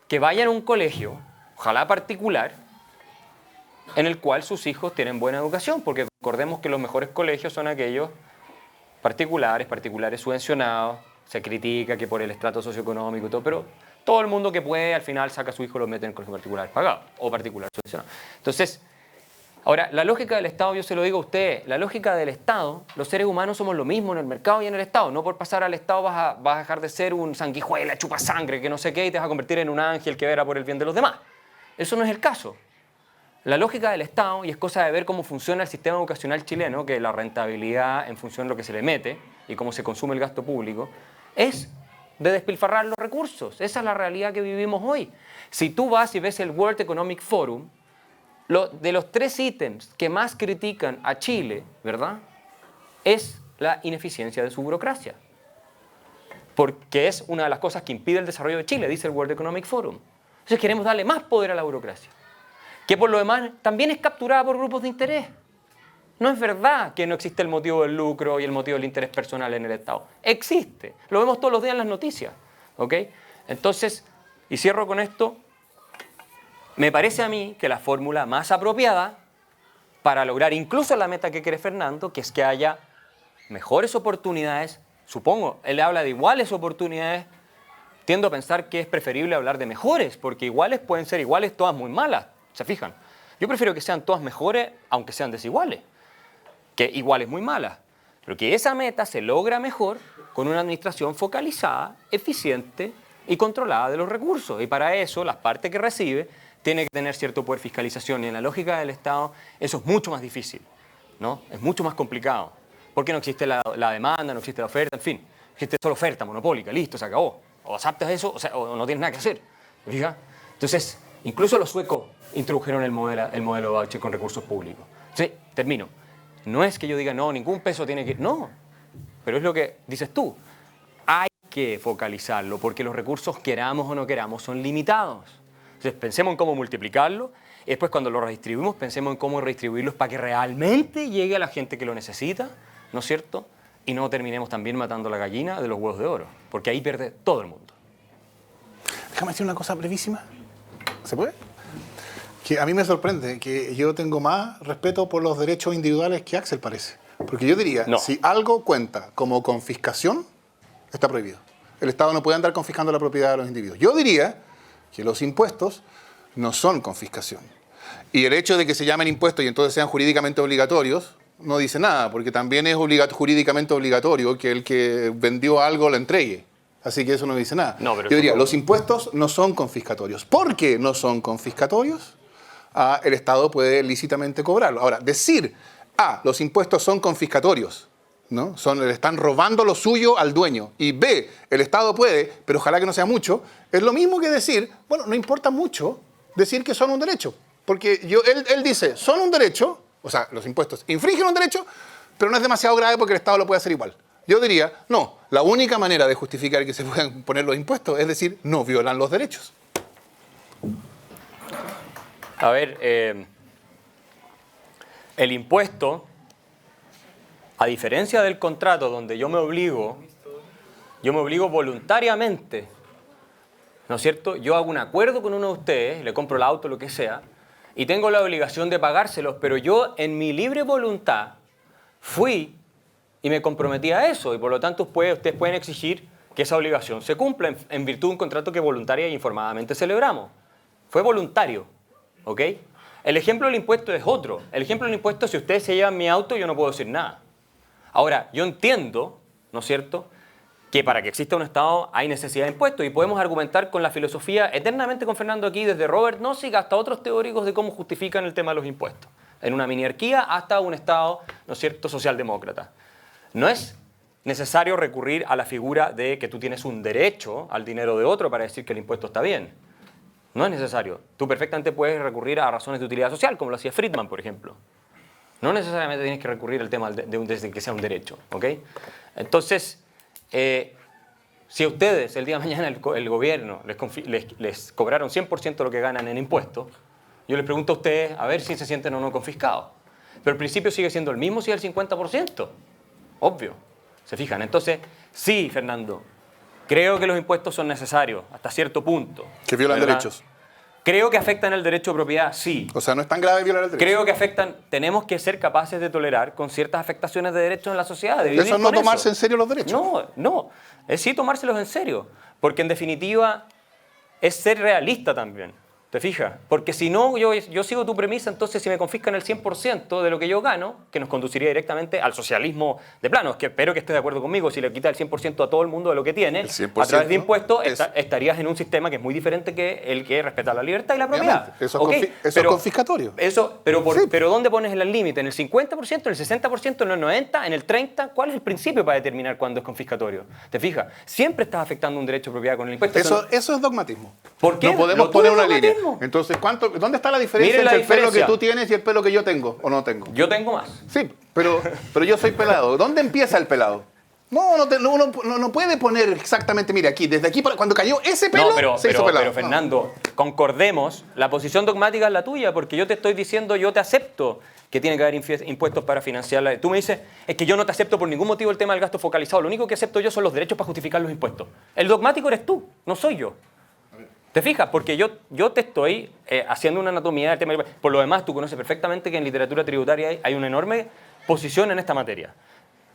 que vayan a un colegio, ojalá particular, en el cual sus hijos tienen buena educación, porque recordemos que los mejores colegios son aquellos particulares subvencionados, se critica que por el estrato socioeconómico y todo, pero todo el mundo que puede al final saca a su hijo y lo mete en colegio particular pagado o particular subvencionado. Entonces, ahora, la lógica del Estado, yo se lo digo a ustedes, la lógica del Estado, los seres humanos somos lo mismo en el mercado y en el Estado. No por pasar al Estado vas a dejar de ser un sanguijuela, chupasangre, que no sé qué, y te vas a convertir en un ángel que vela por el bien de los demás. Eso no es el caso. La lógica del Estado, y es cosa de ver cómo funciona el sistema educacional chileno, que la rentabilidad en función de lo que se le mete y cómo se consume el gasto público, es de despilfarrar los recursos. Esa es la realidad que vivimos hoy. Si tú vas y ves el World Economic Forum, de los 3 ítems que más critican a Chile, ¿verdad?, es la ineficiencia de su burocracia. Porque es una de las cosas que impide el desarrollo de Chile, dice el World Economic Forum. Entonces queremos darle más poder a la burocracia, que por lo demás también es capturada por grupos de interés. No es verdad que no existe el motivo del lucro y el motivo del interés personal en el Estado. Existe. Lo vemos todos los días en las noticias. ¿Ok? Entonces, y cierro con esto, me parece a mí que la fórmula más apropiada para lograr incluso la meta que quiere Fernando, que es que haya mejores oportunidades, supongo, él habla de iguales oportunidades, tiendo a pensar que es preferible hablar de mejores, porque iguales pueden ser iguales todas muy malas, ¿se fijan? Yo prefiero que sean todas mejores, aunque sean desiguales, que iguales muy malas. Pero que esa meta se logra mejor con una administración focalizada, eficiente y controlada de los recursos. Y para eso, las partes que recibe tienen que tener cierto poder de fiscalización. Y en la lógica del Estado, eso es mucho más difícil, ¿no? Es mucho más complicado. Porque no existe la demanda, no existe la oferta, en fin. Existe solo oferta monopólica, listo, se acabó. O aceptas eso o no tienes nada que hacer. ¿Fija? Entonces, incluso los suecos introdujeron el modelo voucher con recursos públicos. Sí, termino. No es que yo diga, no, ningún peso tiene que... No, pero es lo que dices tú. Hay que focalizarlo porque los recursos, queramos o no queramos, son limitados. Entonces, pensemos en cómo multiplicarlo y después cuando lo redistribuimos, pensemos en cómo redistribuirlos para que realmente llegue a la gente que lo necesita, ¿no es cierto? Y no terminemos también matando la gallina de los huevos de oro, porque ahí pierde todo el mundo. Déjame decir una cosa brevísima. ¿Se puede? Que a mí me sorprende que yo tengo más respeto por los derechos individuales que Axel parece. Porque yo diría, no. Si algo cuenta como confiscación, está prohibido. El Estado no puede andar confiscando la propiedad de los individuos. Yo diría que los impuestos no son confiscación. Y el hecho de que se llamen impuestos y entonces sean jurídicamente obligatorios, no dice nada, porque también es jurídicamente obligatorio que el que vendió algo lo entregue. Así que eso no dice nada. No, pero yo diría, los impuestos no son confiscatorios. ¿Por qué no son confiscatorios? El Estado puede lícitamente cobrarlo. Ahora, decir, los impuestos son confiscatorios, ¿no? Le están robando lo suyo al dueño. Y B, el Estado puede, pero ojalá que no sea mucho, es lo mismo que decir, bueno, no importa mucho decir que son un derecho. Porque él dice, son un derecho, o sea, los impuestos infringen un derecho, pero no es demasiado grave porque el Estado lo puede hacer igual. Yo diría, no, la única manera de justificar que se puedan poner los impuestos es decir, no violan los derechos. A ver, el impuesto, a diferencia del contrato donde yo me obligo voluntariamente, ¿no es cierto? Yo hago un acuerdo con uno de ustedes, le compro el auto, lo que sea, y tengo la obligación de pagárselos, pero yo en mi libre voluntad fui y me comprometí a eso, y por lo tanto ustedes pueden exigir que esa obligación se cumpla en virtud de un contrato que voluntaria e informadamente celebramos. Fue voluntario. ¿Ok? El ejemplo del impuesto es otro. El ejemplo del impuesto, si ustedes se llevan mi auto, yo no puedo decir nada. Ahora, yo entiendo, ¿no es cierto?, que para que exista un Estado hay necesidad de impuestos y podemos argumentar con la filosofía eternamente con Fernando aquí, desde Robert Nozick hasta otros teóricos de cómo justifican el tema de los impuestos. En una miniarquía hasta un Estado, ¿no es cierto?, socialdemócrata. No es necesario recurrir a la figura de que tú tienes un derecho al dinero de otro para decir que el impuesto está bien. No es necesario. Tú perfectamente puedes recurrir a razones de utilidad social, como lo hacía Friedman, por ejemplo. No necesariamente tienes que recurrir al tema de que sea un derecho. ¿Ok? Entonces, si a ustedes el día de mañana el gobierno les cobraron 100% de lo que ganan en impuestos, yo les pregunto a ustedes a ver si se sienten o no confiscados. Pero el principio sigue siendo el mismo si es el 50%. Obvio. ¿Se fijan? Entonces, sí, Fernando, creo que los impuestos son necesarios hasta cierto punto. Que violan derechos. Creo que afectan el derecho de propiedad, sí. O sea, no es tan grave violar el derecho. Creo que afectan, tenemos que ser capaces de tolerar con ciertas afectaciones de derechos en la sociedad. De Eso es no tomarse en serio los derechos. No. Es sí tomárselos en serio. Porque en definitiva es ser realista también. ¿Te fijas? Porque si no, yo sigo tu premisa, entonces si me confiscan el 100% de lo que yo gano, que nos conduciría directamente al socialismo de plano, es que espero que estés de acuerdo conmigo, si le quitas el 100% a todo el mundo de lo que tiene, a través de impuestos, estarías en un sistema que es muy diferente que el que respeta la libertad y la propiedad. Eso es confiscatorio. Pero ¿dónde pones el límite? ¿En el 50%, en el 60%, en el 90%, en el 30%? ¿Cuál es el principio para determinar cuándo es confiscatorio? ¿Te fijas? Siempre estás afectando un derecho de propiedad con el impuesto. Eso es dogmatismo. ¿Por qué? No podemos poner una línea. Entonces, ¿dónde está la diferencia entre el pelo que tú tienes y el pelo que yo tengo o no tengo? Yo tengo más. Sí, pero yo soy pelado. ¿Dónde empieza el pelado? Uno no puede poner exactamente, mira, aquí, desde aquí, cuando cayó ese pelo, se hizo pelado. Pero Fernando, concordemos, la posición dogmática es la tuya, porque yo te estoy diciendo, yo te acepto que tiene que haber impuestos para financiarla. Tú me dices, es que yo no te acepto por ningún motivo el tema del gasto focalizado, lo único que acepto yo son los derechos para justificar los impuestos. El dogmático eres tú, no soy yo. ¿Te fijas? Porque yo te estoy haciendo una anatomía del tema. Por lo demás, tú conoces perfectamente que en literatura tributaria hay una enorme posición en esta materia.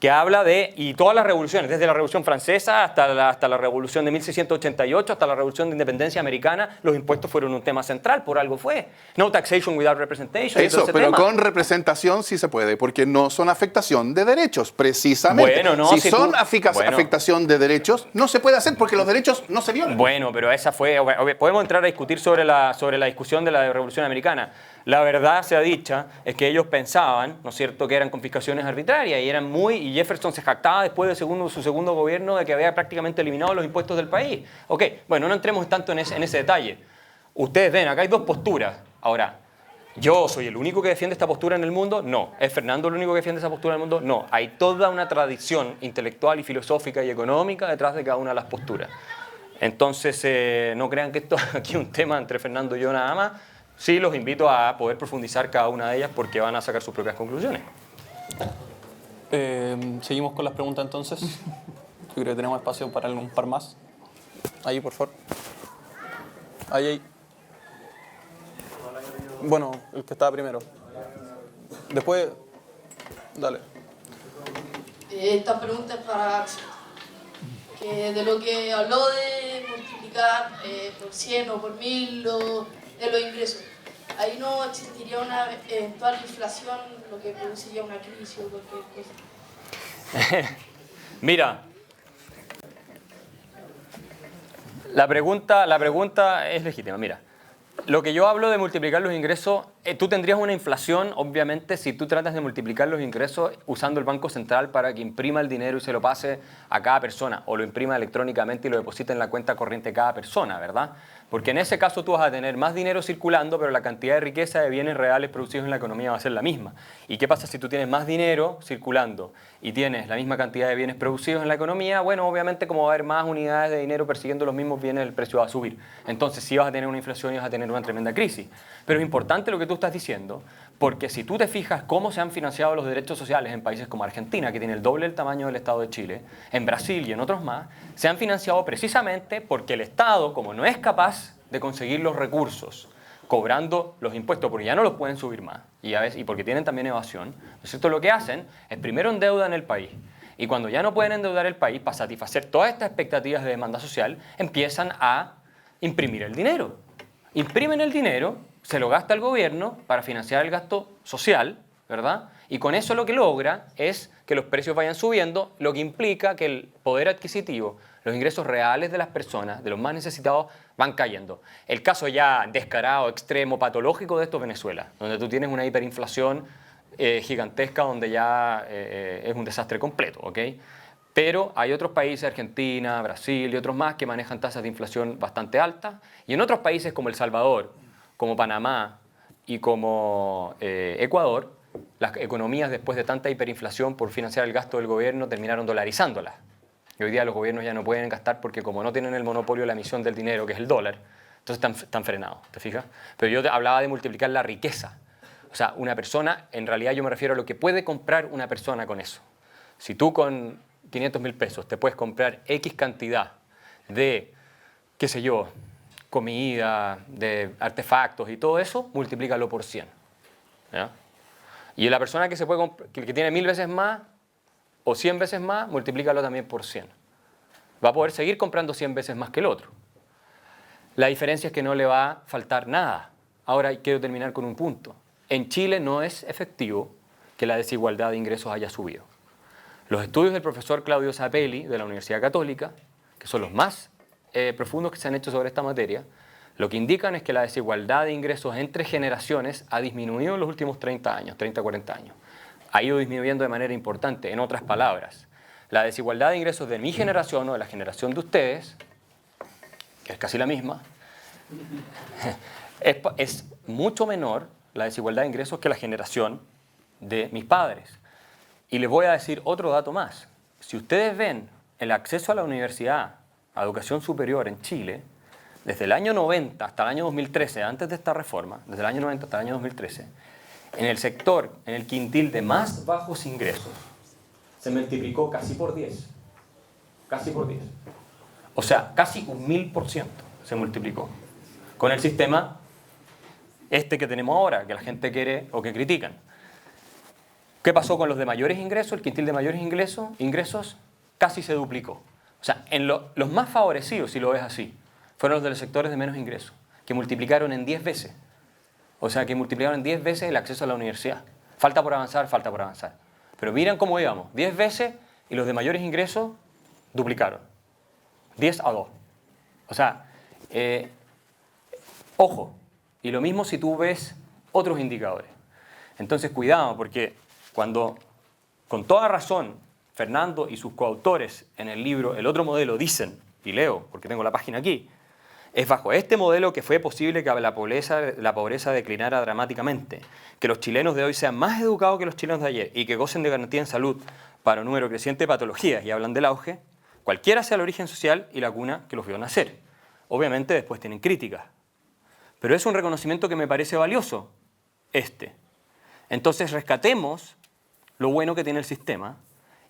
que habla de, y todas las revoluciones, desde la Revolución Francesa hasta la Revolución de 1688, hasta la Revolución de Independencia Americana, los impuestos fueron un tema central, por algo fue. No taxation without representation. Eso, pero tema. con representación sí se puede, porque no son afectación de derechos, precisamente. Bueno, no, si si son tú- afectación de derechos, no se puede hacer porque los derechos no se violan. Bueno, pero esa fue... Podemos entrar a discutir sobre la discusión de la Revolución Americana. La verdad sea dicha es que ellos pensaban, ¿no es cierto?, que eran confiscaciones arbitrarias y Jefferson se jactaba después de su segundo gobierno de que había prácticamente eliminado los impuestos del país. Ok, bueno, no entremos tanto en ese detalle. Ustedes ven, acá hay dos posturas. Ahora, ¿yo soy el único que defiende esta postura en el mundo? No. ¿Es Fernando el único que defiende esa postura en el mundo? No. Hay toda una tradición intelectual y filosófica y económica detrás de cada una de las posturas. Entonces, no crean que esto aquí es un tema entre Fernando y yo nada más. Sí, los invito a poder profundizar cada una de ellas porque van a sacar sus propias conclusiones. Seguimos con las preguntas entonces. Yo creo que tenemos espacio para un par más. Ahí, por favor. Ahí. Bueno, el que estaba primero. Después, dale. Esta pregunta es para Axel. Que de lo que habló de multiplicar por 100 o por 1000 de los ingresos, ahí no existiría una eventual inflación, lo que produciría una crisis o cualquier cosa. Mira, la pregunta es legítima. Mira, lo que yo hablo de multiplicar los ingresos, tú tendrías una inflación, obviamente, si tú tratas de multiplicar los ingresos usando el Banco Central para que imprima el dinero y se lo pase a cada persona, o lo imprima electrónicamente y lo deposite en la cuenta corriente de cada persona, ¿verdad? Porque en ese caso tú vas a tener más dinero circulando, pero la cantidad de riqueza de bienes reales producidos en la economía va a ser la misma. ¿Y qué pasa si tú tienes más dinero circulando y tienes la misma cantidad de bienes producidos en la economía? Bueno, obviamente como va a haber más unidades de dinero persiguiendo los mismos bienes, el precio va a subir. Entonces sí vas a tener una inflación y vas a tener una tremenda crisis. Pero es importante lo que tú estás diciendo, porque si tú te fijas cómo se han financiado los derechos sociales en países como Argentina, que tiene el doble del tamaño del Estado de Chile, en Brasil y en otros más, se han financiado precisamente porque el Estado, como no es capaz de conseguir los recursos cobrando los impuestos, porque ya no los pueden subir más, y porque tienen también evasión, ¿no es cierto? Lo que hacen es primero endeudan el país, y cuando ya no pueden endeudar el país para satisfacer todas estas expectativas de demanda social, empiezan a imprimir el dinero. Imprimen el dinero, se lo gasta el gobierno para financiar el gasto social, ¿verdad? Y con eso lo que logra es que los precios vayan subiendo, lo que implica que el poder adquisitivo, los ingresos reales de las personas, de los más necesitados, van cayendo. El caso ya descarado, extremo, patológico de esto es Venezuela, donde tú tienes una hiperinflación gigantesca, donde ya es un desastre completo, ¿ok? Pero hay otros países, Argentina, Brasil y otros más, que manejan tasas de inflación bastante altas. Y en otros países como El Salvador, como Panamá y como Ecuador, las economías después de tanta hiperinflación por financiar el gasto del gobierno terminaron dolarizándolas. Y hoy día los gobiernos ya no pueden gastar porque como no tienen el monopolio de la emisión del dinero, que es el dólar, entonces están frenados, ¿te fijas? Pero yo hablaba de multiplicar la riqueza. O sea, una persona, en realidad yo me refiero a lo que puede comprar una persona con eso. Si tú con 500.000 pesos te puedes comprar X cantidad de, qué sé yo, comida, de artefactos y todo eso, multiplícalo por 100. ¿Ya? Y la persona que tiene 1000 veces más o 100 veces más, multiplícalo también por 100. Va a poder seguir comprando 100 veces más que el otro. La diferencia es que no le va a faltar nada. Ahora quiero terminar con un punto. En Chile no es efectivo que la desigualdad de ingresos haya subido. Los estudios del profesor Claudio Zapelli de la Universidad Católica, que son los más profundos que se han hecho sobre esta materia, lo que indican es que la desigualdad de ingresos entre generaciones ha disminuido en los últimos 30 años, 30, 40 años. Ha ido disminuyendo de manera importante. En otras palabras, la desigualdad de ingresos de mi generación o de la generación de ustedes, que es casi la misma, es mucho menor la desigualdad de ingresos que la generación de mis padres. Y les voy a decir otro dato más. Si ustedes ven el acceso a la universidad, a educación superior en Chile, desde el año 90 hasta el año 2013, antes de esta reforma, desde el año 90 hasta el año 2013, en el sector, en el quintil de más bajos ingresos, se multiplicó casi por 10. Casi por 10. O sea, casi 1000% se multiplicó. Con el sistema que tenemos ahora, que la gente quiere o que critican. ¿Qué pasó con los de mayores ingresos? El quintil de mayores ingresos casi se duplicó. O sea, los más favorecidos, si lo ves así, fueron los de los sectores de menos ingresos, que multiplicaron en 10 veces. O sea, que multiplicaron en 10 veces el acceso a la universidad. Falta por avanzar, falta por avanzar. Pero miren cómo íbamos, 10 veces y los de mayores ingresos duplicaron. 10 a 2. O sea, ojo, y lo mismo si tú ves otros indicadores. Entonces, cuidado, porque cuando, con toda razón, Fernando y sus coautores en el libro El otro modelo dicen, y leo porque tengo la página aquí, es bajo este modelo que fue posible que la pobreza declinara dramáticamente, que los chilenos de hoy sean más educados que los chilenos de ayer y que gocen de garantía en salud para un número creciente de patologías, y hablan del auge, cualquiera sea el origen social y la cuna que los vio nacer. Obviamente después tienen críticas, pero es un reconocimiento que me parece valioso, Entonces rescatemos lo bueno que tiene el sistema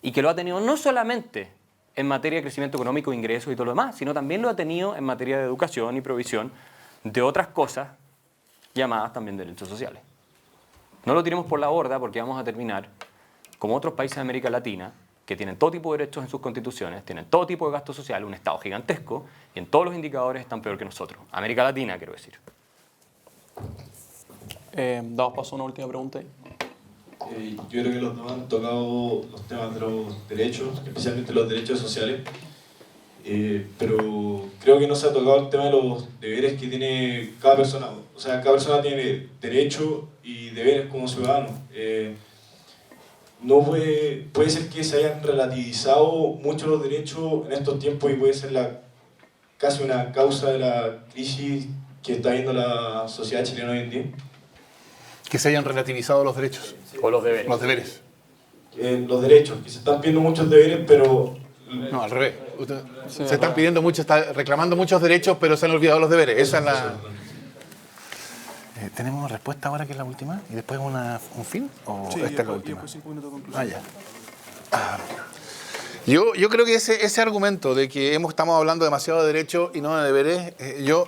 y que lo ha tenido no solamente en materia de crecimiento económico, ingresos y todo lo demás, sino también lo ha tenido en materia de educación y provisión de otras cosas llamadas también derechos sociales. No lo tiremos por la borda porque vamos a terminar como otros países de América Latina que tienen todo tipo de derechos en sus constituciones, tienen todo tipo de gasto social, un Estado gigantesco y en todos los indicadores están peor que nosotros. América Latina, quiero decir. Damos paso a una última pregunta ahí. Yo creo que los demás han tocado los temas de los derechos, especialmente los derechos sociales, pero creo que no se ha tocado el tema de los deberes que tiene cada persona. O sea, cada persona tiene derechos y deberes como ciudadano. No puede ser que se hayan relativizado mucho los derechos en estos tiempos y puede ser casi una causa de la crisis que está viendo la sociedad chilena hoy en día. Que se hayan relativizado los derechos. O los deberes. Los deberes. Los derechos, que se están pidiendo muchos deberes, pero... No, al revés. Se están pidiendo mucho, está reclamando muchos derechos, pero se han olvidado los deberes. Esa es la... ¿Tenemos respuesta ahora que es la última? ¿Y después un fin? ¿O sí, esta es la última? 5 minutos de conclusión. Ya. Yo creo que ese argumento de que estamos hablando demasiado de derechos y no de deberes, yo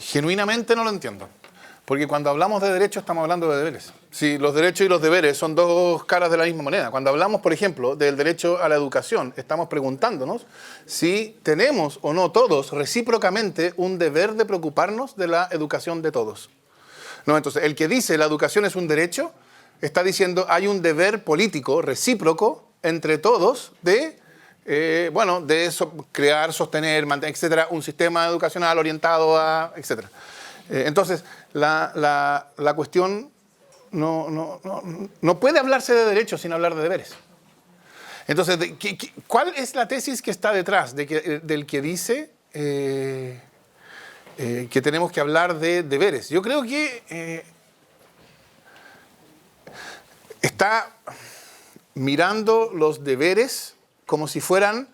genuinamente no lo entiendo. Porque cuando hablamos de derechos estamos hablando de deberes. Si los derechos y los deberes son dos caras de la misma moneda. Cuando hablamos, por ejemplo, del derecho a la educación, estamos preguntándonos si tenemos o no todos recíprocamente un deber de preocuparnos de la educación de todos. ¿No? Entonces, el que dice la educación es un derecho, está diciendo hay un deber político recíproco entre todos de crear, sostener, mantener, etcétera, un sistema educacional orientado a, etcétera. Entonces, la cuestión no puede hablarse de derechos sin hablar de deberes. Entonces, ¿cuál es la tesis que está detrás del que dice que tenemos que hablar de deberes? Yo creo que está mirando los deberes como si fueran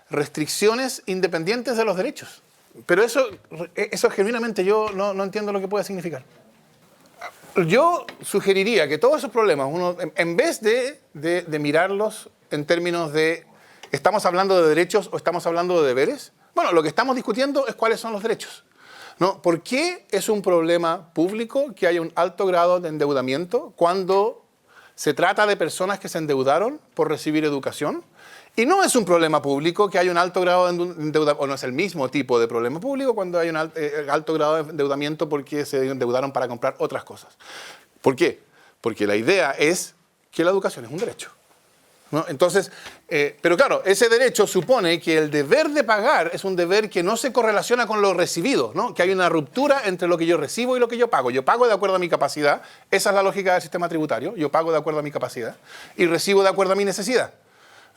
restricciones independientes de los derechos. Pero eso genuinamente yo no entiendo lo que puede significar. Yo sugeriría que todos esos problemas, uno, en vez de mirarlos en términos de ¿estamos hablando de derechos o estamos hablando de deberes? Bueno, lo que estamos discutiendo es cuáles son los derechos, ¿no? ¿Por qué es un problema público que haya un alto grado de endeudamiento cuando se trata de personas que se endeudaron por recibir educación? Y no es un problema público que haya un alto grado de endeudamiento, o no es el mismo tipo de problema público cuando hay un alto grado de endeudamiento porque se endeudaron para comprar otras cosas. ¿Por qué? Porque la idea es que la educación es un derecho, ¿no? Entonces, pero claro, ese derecho supone que el deber de pagar es un deber que no se correlaciona con lo recibido, ¿no? Que hay una ruptura entre lo que yo recibo y lo que yo pago. Yo pago de acuerdo a mi capacidad, esa es la lógica del sistema tributario, yo pago de acuerdo a mi capacidad y recibo de acuerdo a mi necesidad,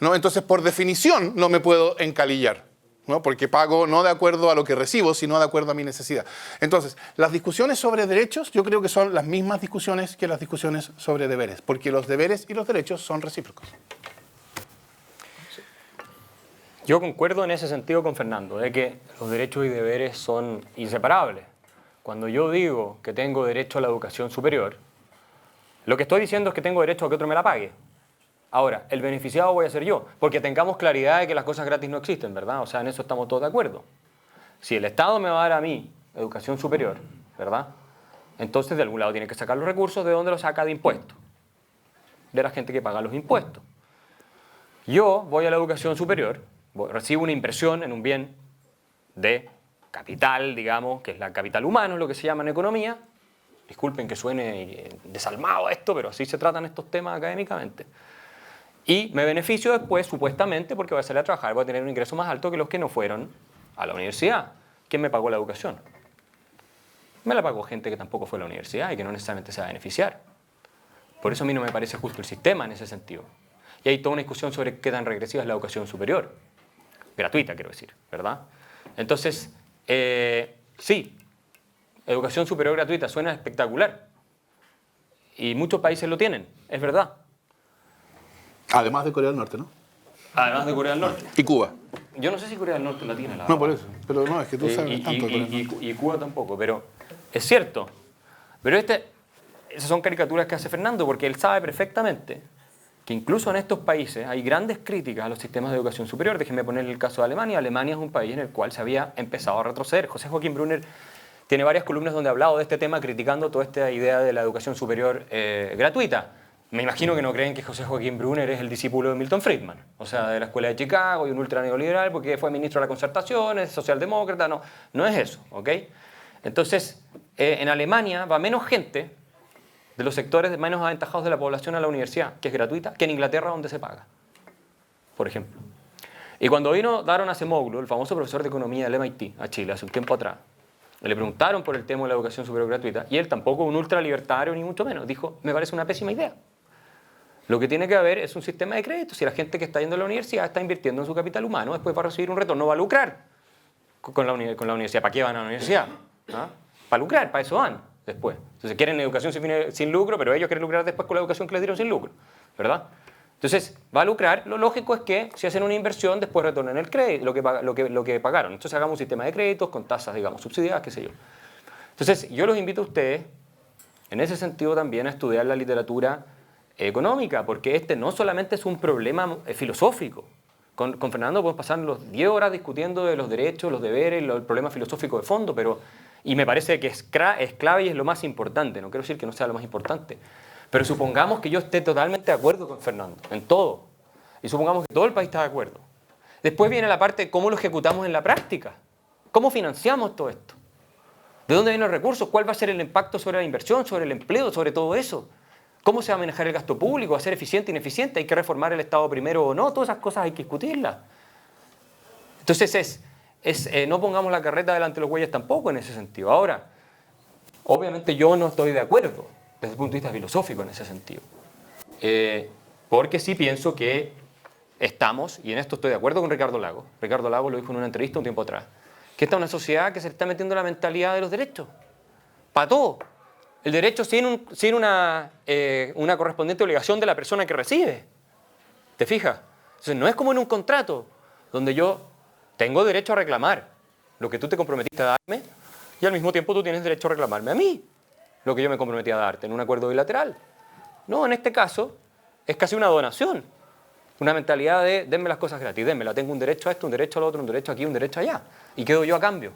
¿no? Entonces, por definición, no me puedo encalillar, ¿no? Porque pago no de acuerdo a lo que recibo, sino de acuerdo a mi necesidad. Entonces, las discusiones sobre derechos yo creo que son las mismas discusiones que las discusiones sobre deberes, porque los deberes y los derechos son recíprocos. Yo concuerdo en ese sentido con Fernando, de que los derechos y deberes son inseparables. Cuando yo digo que tengo derecho a la educación superior, lo que estoy diciendo es que tengo derecho a que otro me la pague. Ahora, el beneficiado voy a ser yo, porque tengamos claridad de que las cosas gratis no existen, ¿verdad? O sea, en eso estamos todos de acuerdo. Si el Estado me va a dar a mí educación superior, ¿verdad? Entonces, de algún lado tiene que sacar los recursos, ¿de dónde los saca? De impuestos. de la gente que paga los impuestos. Yo voy a la educación superior, recibo una inversión en un bien de capital, digamos, que es el capital humano, es lo que se llama en economía. Disculpen que suene desalmado esto, pero así se tratan estos temas académicamente. Y me beneficio después, supuestamente, porque voy a salir a trabajar, voy a tener un ingreso más alto que los que no fueron a la universidad. ¿Quién me pagó la educación? Me la pagó gente que tampoco fue a la universidad y que no necesariamente se va a beneficiar. Por eso a mí no me parece justo el sistema en ese sentido. Y hay toda una discusión sobre qué tan regresiva es la educación superior. Gratuita, quiero decir, ¿verdad? Entonces, sí, educación superior gratuita suena espectacular. Y muchos países lo tienen, es verdad. Además de Corea del Norte, ¿no? Además de Corea del Norte. Y Cuba. Yo no sé si Corea del Norte la tiene, la No, verdad. por eso. Pero no, es que tú sabes tanto de Corea del Norte. Y Cuba tampoco, pero es cierto. Pero esas son caricaturas que hace Fernando, porque él sabe perfectamente que incluso en estos países hay grandes críticas a los sistemas de educación superior. Déjenme poner el caso de Alemania. Alemania es un país en el cual se había empezado a retroceder. José Joaquín Brunner tiene varias columnas donde ha hablado de este tema, criticando toda esta idea de la educación superior gratuita. Me imagino que no creen que José Joaquín Brunner es el discípulo de Milton Friedman, o sea, de la Escuela de Chicago y un ultra neoliberal porque fue ministro de la Concertación, es socialdemócrata, no es eso, ¿ok? Entonces, en Alemania va menos gente de los sectores menos aventajados de la población a la universidad, que es gratuita, que en Inglaterra donde se paga, por ejemplo. Y cuando vino Daron Acemoglu, el famoso profesor de economía del MIT, a Chile hace un tiempo atrás, le preguntaron por el tema de la educación superior gratuita y él tampoco un ultralibertario ni mucho menos, dijo, me parece una pésima idea. Lo que tiene que haber es un sistema de crédito. Si la gente que está yendo a la universidad está invirtiendo en su capital humano, después va a recibir un retorno, va a lucrar con la universidad. ¿Para qué van a la universidad? ¿Ah? Para lucrar, para eso van después. Entonces quieren educación sin lucro, pero ellos quieren lucrar después con la educación que les dieron sin lucro, ¿verdad? Entonces va a lucrar. Lo lógico es que si hacen una inversión, después retornen el crédito, lo que pagaron. Entonces hagamos un sistema de créditos con tasas, digamos, subsidiadas, qué sé yo. Entonces yo los invito a ustedes, en ese sentido también, a estudiar la literatura económica, porque este no solamente es un problema filosófico. Con Fernando podemos pasar los 10 horas discutiendo de los derechos, los deberes, el problema filosófico de fondo, y me parece que es clave y es lo más importante. No quiero decir que no sea lo más importante, pero supongamos que yo esté totalmente de acuerdo con Fernando, en todo, y supongamos que todo el país está de acuerdo. Después viene la parte de cómo lo ejecutamos en la práctica, cómo financiamos todo esto, de dónde vienen los recursos, cuál va a ser el impacto sobre la inversión, sobre el empleo, sobre todo eso. ¿Cómo se va a manejar el gasto público? ¿Va a ser eficiente o ineficiente? ¿Hay que reformar el Estado primero o no? Todas esas cosas hay que discutirlas. Entonces, no pongamos la carreta delante de los bueyes tampoco en ese sentido. Ahora, obviamente yo no estoy de acuerdo desde el punto de vista filosófico en ese sentido. Porque sí pienso que estamos, y en esto estoy de acuerdo con Ricardo Lagos. Ricardo Lagos lo dijo en una entrevista un tiempo atrás, que esta es una sociedad que se está metiendo la mentalidad de los derechos. Para todo. El derecho sin una correspondiente obligación de la persona que recibe. ¿Te fijas? Entonces no es como en un contrato donde yo tengo derecho a reclamar lo que tú te comprometiste a darme y al mismo tiempo tú tienes derecho a reclamarme a mí lo que yo me comprometí a darte en un acuerdo bilateral. No, en este caso es casi una donación. Una mentalidad de denme las cosas gratis, denmela, tengo un derecho a esto, un derecho al otro, un derecho aquí, un derecho allá. ¿Y quedo yo a cambio?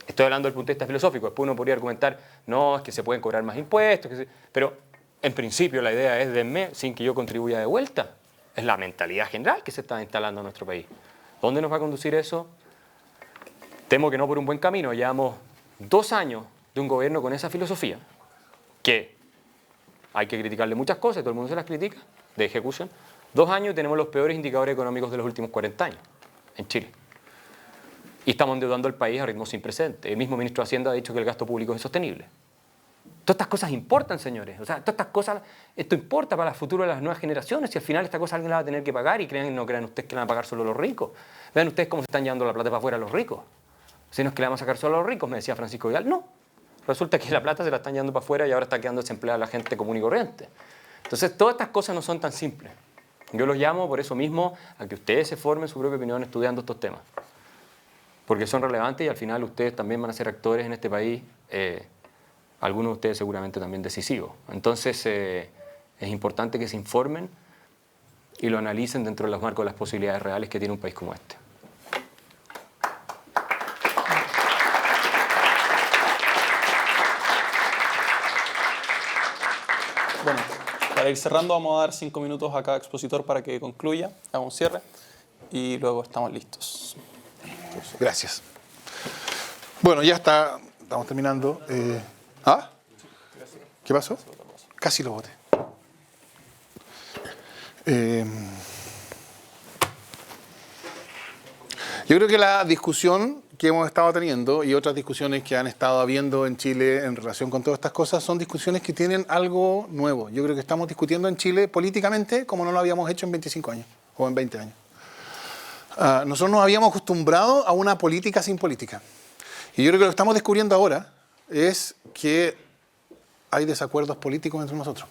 Estoy hablando del punto de vista filosófico. Después uno podría argumentar, no, es que se pueden cobrar más impuestos, pero en principio la idea es denme sin que yo contribuya de vuelta. Es la mentalidad general que se está instalando en nuestro país. ¿Dónde nos va a conducir eso? Temo que no por un buen camino. Llevamos 2 años de un gobierno con esa filosofía, que hay que criticarle muchas cosas, todo el mundo se las critica, de ejecución. 2 años y tenemos los peores indicadores económicos de los últimos 40 años en Chile. Y estamos endeudando al país a ritmos sin precedentes. El mismo ministro de Hacienda ha dicho que el gasto público es insostenible. Todas estas cosas importan, señores. O sea, todas estas cosas, esto importa para el futuro de las nuevas generaciones. Y al final esta cosa alguien la va a tener que pagar y no crean ustedes que la van a pagar solo los ricos. Vean ustedes cómo se están llevando la plata para afuera los ricos. Si no es que la vamos a sacar solo a los ricos, me decía Francisco Vidal. No. Resulta que la plata se la están llevando para afuera y ahora está quedando desempleada la gente común y corriente. Entonces, todas estas cosas no son tan simples. Yo los llamo por eso mismo a que ustedes se formen su propia opinión estudiando estos temas. Porque son relevantes y al final ustedes también van a ser actores en este país, algunos de ustedes seguramente también decisivos. Entonces es importante que se informen y lo analicen dentro de los marcos de las posibilidades reales que tiene un país como este. Bueno, para ir cerrando vamos a dar 5 minutos a cada expositor para que concluya, haga un cierre y luego estamos listos. Gracias. Bueno, ya está, estamos terminando. ¿Ah? ¿Qué pasó? Casi lo boté. Yo creo que la discusión que hemos estado teniendo y otras discusiones que han estado habiendo en Chile en relación con todas estas cosas son discusiones que tienen algo nuevo. Yo creo que estamos discutiendo en Chile políticamente como no lo habíamos hecho en 25 años o en 20 años. Nosotros nos habíamos acostumbrado a una política sin política. Y yo creo que lo que estamos descubriendo ahora es que hay desacuerdos políticos entre nosotros.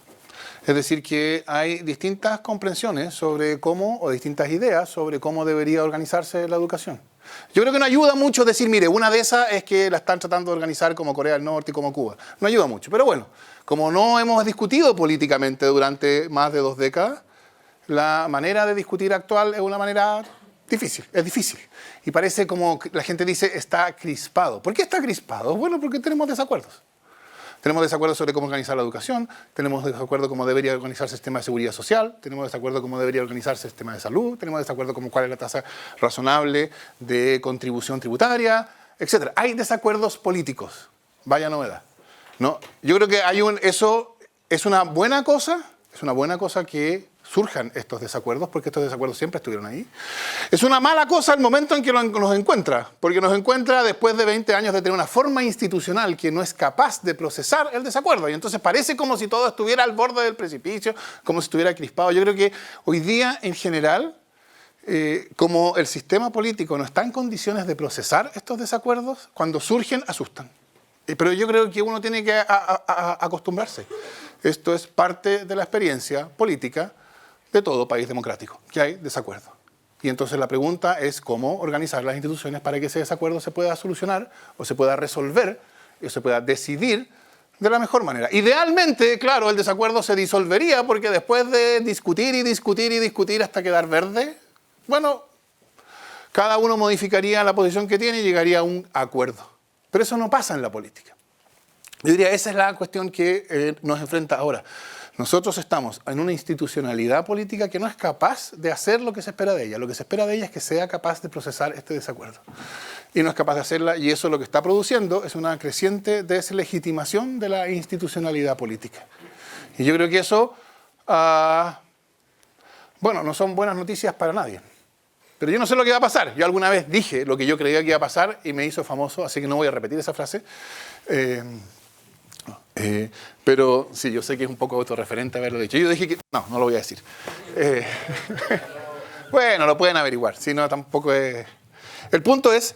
Es decir, que hay distintas comprensiones sobre cómo, o distintas ideas sobre cómo debería organizarse la educación. Yo creo que no ayuda mucho decir, mire, una de esas es que la están tratando de organizar como Corea del Norte y como Cuba. No ayuda mucho. Pero bueno, como no hemos discutido políticamente durante más de 2 décadas, la manera de discutir actual es una manera difícil, es difícil. Y parece como que la gente dice, está crispado. ¿Por qué está crispado? Bueno, porque tenemos desacuerdos. Tenemos desacuerdos sobre cómo organizar la educación, tenemos desacuerdos cómo debería organizarse el sistema de seguridad social, tenemos desacuerdos cómo debería organizarse el sistema de salud, tenemos desacuerdos como cuál es la tasa razonable de contribución tributaria, etc. Hay desacuerdos políticos, vaya novedad, ¿no? Yo creo que eso es una buena cosa que surjan estos desacuerdos, porque estos desacuerdos siempre estuvieron ahí. Es una mala cosa el momento en que nos encuentra, porque nos encuentra después de 20 años de tener una forma institucional que no es capaz de procesar el desacuerdo. Y entonces parece como si todo estuviera al borde del precipicio, como si estuviera crispado. Yo creo que hoy día, en general, como el sistema político no está en condiciones de procesar estos desacuerdos, cuando surgen, asustan. Pero yo creo que uno tiene que acostumbrarse. Esto es parte de la experiencia política de todo país democrático, que hay desacuerdo. Y entonces la pregunta es cómo organizar las instituciones para que ese desacuerdo se pueda solucionar o se pueda resolver o se pueda decidir de la mejor manera. Idealmente, claro, el desacuerdo se disolvería porque después de discutir y discutir y discutir hasta quedar verde, bueno, cada uno modificaría la posición que tiene y llegaría a un acuerdo. Pero eso no pasa en la política. Yo diría, esa es la cuestión que nos enfrenta ahora. Nosotros estamos en una institucionalidad política que no es capaz de hacer lo que se espera de ella. Lo que se espera de ella es que sea capaz de procesar este desacuerdo. Y no es capaz de hacerla, y eso lo que está produciendo es una creciente deslegitimación de la institucionalidad política. Y yo creo que eso, bueno, no son buenas noticias para nadie. Pero yo no sé lo que va a pasar. Yo alguna vez dije lo que yo creía que iba a pasar y me hizo famoso, así que no voy a repetir esa frase. Pero sí, yo sé que es un poco autorreferente haberlo dicho. Yo dije que... No lo voy a decir. Bueno, lo pueden averiguar. Si no, tampoco es... El punto es,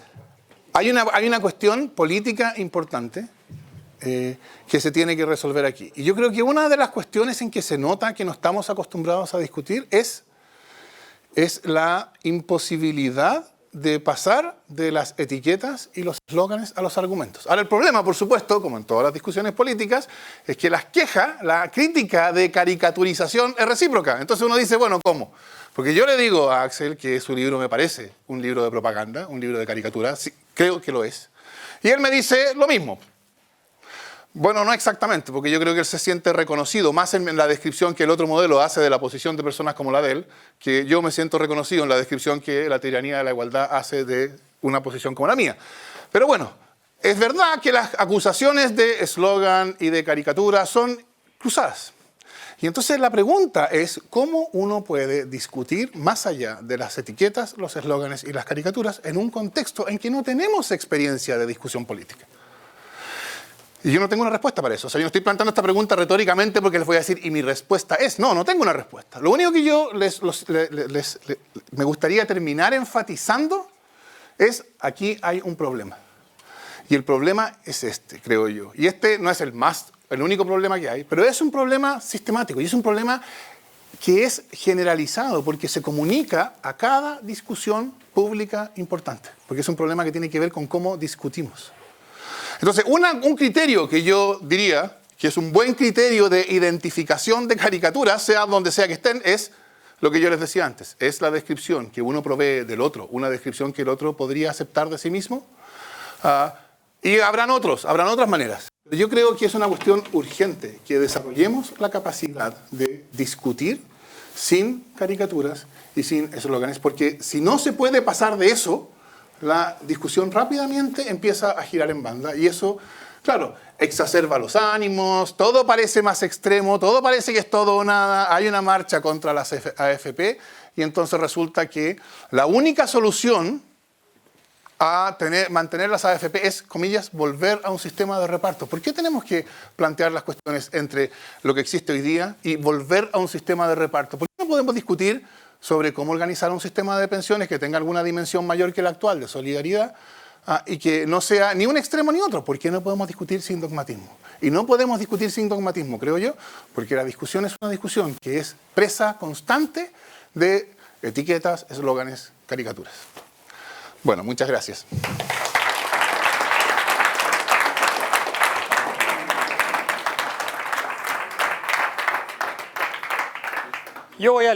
hay una cuestión política importante que se tiene que resolver aquí. Y yo creo que una de las cuestiones en que se nota que no estamos acostumbrados a discutir es la imposibilidad de pasar de las etiquetas y los eslóganes a los argumentos. Ahora, el problema, por supuesto, como en todas las discusiones políticas, es que la crítica de caricaturización es recíproca. Entonces uno dice, bueno, ¿cómo? Porque yo le digo a Axel que su libro me parece un libro de propaganda, un libro de caricatura, sí, creo que lo es. Y él me dice lo mismo. Bueno, no exactamente, porque yo creo que él se siente reconocido más en la descripción que el otro modelo hace de la posición de personas como la de él, que yo me siento reconocido en la descripción que la tiranía de la igualdad hace de una posición como la mía. Pero bueno, es verdad que las acusaciones de eslogan y de caricatura son cruzadas. Y entonces la pregunta es cómo uno puede discutir más allá de las etiquetas, los eslóganes y las caricaturas en un contexto en que no tenemos experiencia de discusión política. Y yo no tengo una respuesta para eso. O sea, yo no estoy planteando esta pregunta retóricamente porque les voy a decir, y mi respuesta es, no tengo una respuesta. Lo único que yo me gustaría terminar enfatizando es, aquí hay un problema. Y el problema es este, creo yo. Y este no es el único problema que hay, pero es un problema sistemático y es un problema que es generalizado porque se comunica a cada discusión pública importante. Porque es un problema que tiene que ver con cómo discutimos. Entonces, un criterio que yo diría que es un buen criterio de identificación de caricaturas, sea donde sea que estén, es lo que yo les decía antes. Es la descripción que uno provee del otro, una descripción que el otro podría aceptar de sí mismo. Y habrán otras maneras. Yo creo que es una cuestión urgente, que desarrollemos la capacidad de discutir sin caricaturas y sin eslóganes, porque si no se puede pasar de eso, la discusión rápidamente empieza a girar en banda y eso, claro, exacerba los ánimos, todo parece más extremo, todo parece que es todo o nada, hay una marcha contra las AFP y entonces resulta que la única solución a mantener las AFP es, comillas, volver a un sistema de reparto. ¿Por qué tenemos que plantear las cuestiones entre lo que existe hoy día y volver a un sistema de reparto? ¿Por qué no podemos discutir sobre cómo organizar un sistema de pensiones que tenga alguna dimensión mayor que la actual de solidaridad y que no sea ni un extremo ni otro? ¿Por qué no podemos discutir sin dogmatismo? Y no podemos discutir sin dogmatismo, creo yo, porque la discusión es una discusión que es presa constante de etiquetas, eslóganes, caricaturas. Bueno, muchas gracias. Yo voy a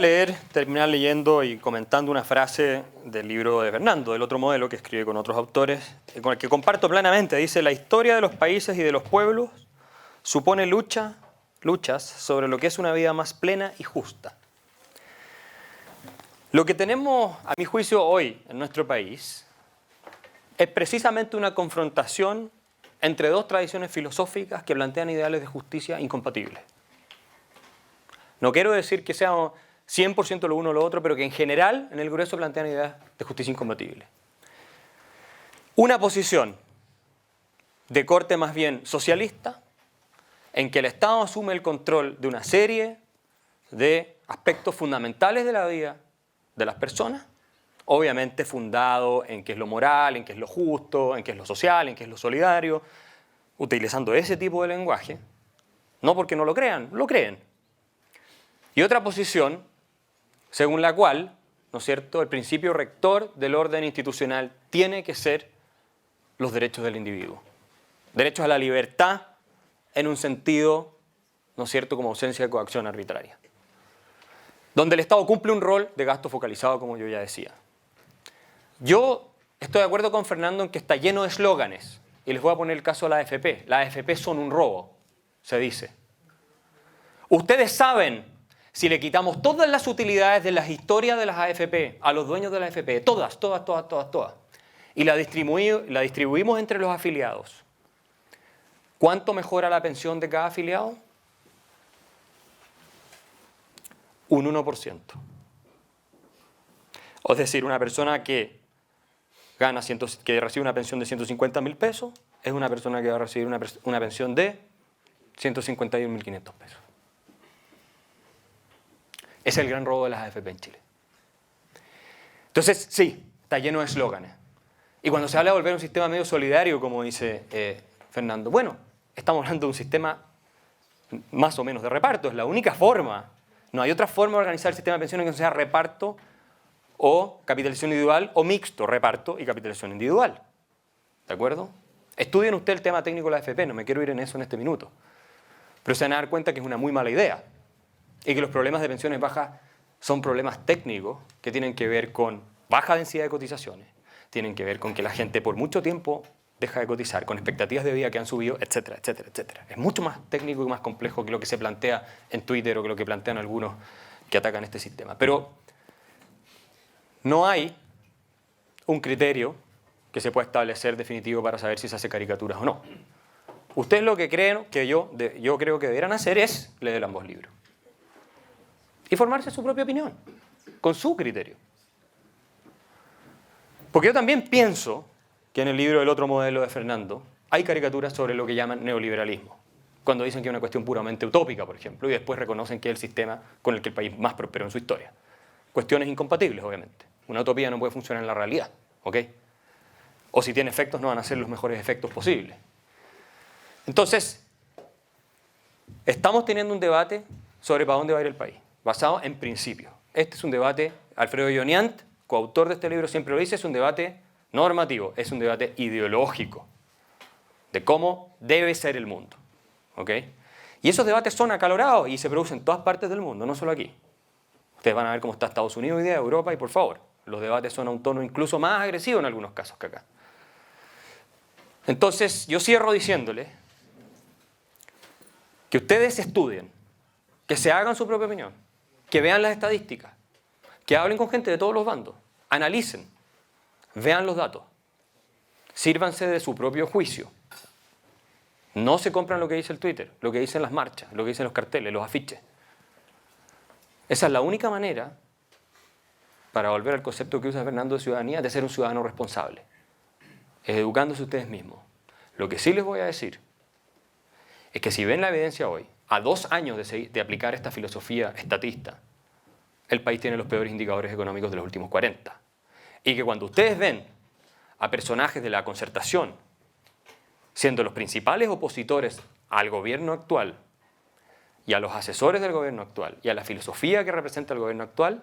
terminar leyendo y comentando una frase del libro de Fernando, del otro modelo que escribe con otros autores, con el que comparto plenamente. Dice: la historia de los países y de los pueblos supone luchas sobre lo que es una vida más plena y justa. Lo que tenemos, a mi juicio, hoy en nuestro país es precisamente una confrontación entre dos tradiciones filosóficas que plantean ideales de justicia incompatibles. No quiero decir que sea 100% lo uno o lo otro, pero que en general, en el grueso, plantean ideas de justicia incompatibles. Una posición de corte más bien socialista, en que el Estado asume el control de una serie de aspectos fundamentales de la vida de las personas, obviamente fundado en qué es lo moral, en qué es lo justo, en qué es lo social, en qué es lo solidario, utilizando ese tipo de lenguaje, no porque no lo crean, lo creen. Y otra posición, según la cual, ¿no es cierto?, el principio rector del orden institucional tiene que ser los derechos del individuo. Derechos a la libertad en un sentido, ¿no es cierto?, como ausencia de coacción arbitraria. Donde el Estado cumple un rol de gasto focalizado, como yo ya decía. Yo estoy de acuerdo con Fernando en que está lleno de eslóganes. Y les voy a poner el caso de la AFP. Las AFP son un robo, se dice. Ustedes saben, si le quitamos todas las utilidades de las historias de las AFP a los dueños de la AFP, todas, y la distribuimos entre los afiliados, ¿cuánto mejora la pensión de cada afiliado? Un 1%. Es decir, una persona que recibe una pensión de 150.000 pesos es una persona que va a recibir una pensión de 151.500 pesos. Es el gran robo de las AFP en Chile. Entonces, sí, está lleno de eslóganes. Y cuando se habla de volver a un sistema medio solidario, como dice Fernando, bueno, estamos hablando de un sistema más o menos de reparto, es la única forma. No hay otra forma de organizar el sistema de pensiones que no sea reparto o capitalización individual o mixto, reparto y capitalización individual. ¿De acuerdo? Estudien ustedes el tema técnico de la AFP, no me quiero ir en eso en este minuto. Pero se van a dar cuenta que es una muy mala idea y que los problemas de pensiones bajas son problemas técnicos que tienen que ver con baja densidad de cotizaciones, tienen que ver con que la gente por mucho tiempo deja de cotizar, con expectativas de vida que han subido, etcétera, etcétera, etcétera. Es mucho más técnico y más complejo que lo que se plantea en Twitter o que lo que plantean algunos que atacan este sistema. Pero no hay un criterio que se pueda establecer definitivo para saber si se hace caricaturas o no. Ustedes lo que creen, que yo creo que deberán hacer es leer ambos libros y formarse su propia opinión, con su criterio. Porque yo también pienso que en el libro del otro modelo de Fernando hay caricaturas sobre lo que llaman neoliberalismo, cuando dicen que es una cuestión puramente utópica, por ejemplo, y después reconocen que es el sistema con el que el país más prosperó en su historia. Cuestiones incompatibles, obviamente. Una utopía no puede funcionar en la realidad, ¿ok? O si tiene efectos, no van a ser los mejores efectos posibles. Entonces, estamos teniendo un debate sobre para dónde va a ir el país, basado en principios. Este es un debate, Alfredo Yoniant, coautor de este libro, siempre lo dice, es un debate normativo, es un debate ideológico de cómo debe ser el mundo, ¿ok? Y esos debates son acalorados y se producen en todas partes del mundo, no solo aquí. Ustedes van a ver cómo está Estados Unidos hoy día, Europa, y por favor, los debates son a un tono incluso más agresivo en algunos casos que acá. Entonces, yo cierro diciéndole Que ustedes estudien, que se hagan su propia opinión, que vean las estadísticas, que hablen con gente de todos los bandos, analicen, vean los datos, sírvanse de su propio juicio. No se compran lo que dice el Twitter, lo que dicen las marchas, lo que dicen los carteles, los afiches. Esa es la única manera, para volver al concepto que usa Fernando de ciudadanía, de ser un ciudadano responsable. Es educándose ustedes mismos. Lo que sí les voy a decir es que si ven la evidencia hoy, a 2 años de aplicar esta filosofía estatista, el país tiene los peores indicadores económicos de los últimos 40. Y que cuando ustedes ven a personajes de la concertación siendo los principales opositores al gobierno actual y a los asesores del gobierno actual y a la filosofía que representa el gobierno actual,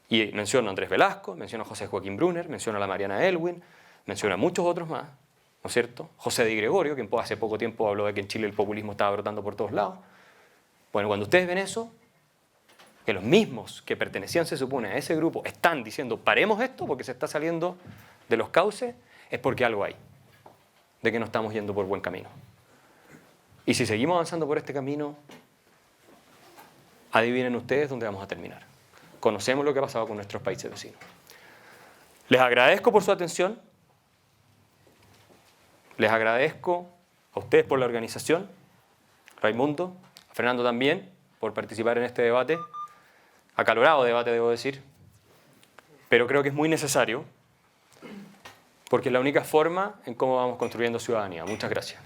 y menciono a Andrés Velasco, menciono a José Joaquín Brunner, menciono a la Mariana Elwin, menciono a muchos otros más, ¿no es cierto? José Di Gregorio, quien hace poco tiempo habló de que en Chile el populismo estaba brotando por todos lados. Bueno, cuando ustedes ven eso, que los mismos que pertenecían, se supone, a ese grupo están diciendo paremos esto porque se está saliendo de los cauces, es porque algo hay, de que no estamos yendo por buen camino. Y si seguimos avanzando por este camino, adivinen ustedes dónde vamos a terminar. Conocemos lo que ha pasado con nuestros países vecinos. Les agradezco por su atención. Les agradezco a ustedes por la organización, Raimundo, a Fernando también, por participar en este debate, acalorado debate, debo decir, pero creo que es muy necesario, porque es la única forma en cómo vamos construyendo ciudadanía. Muchas gracias.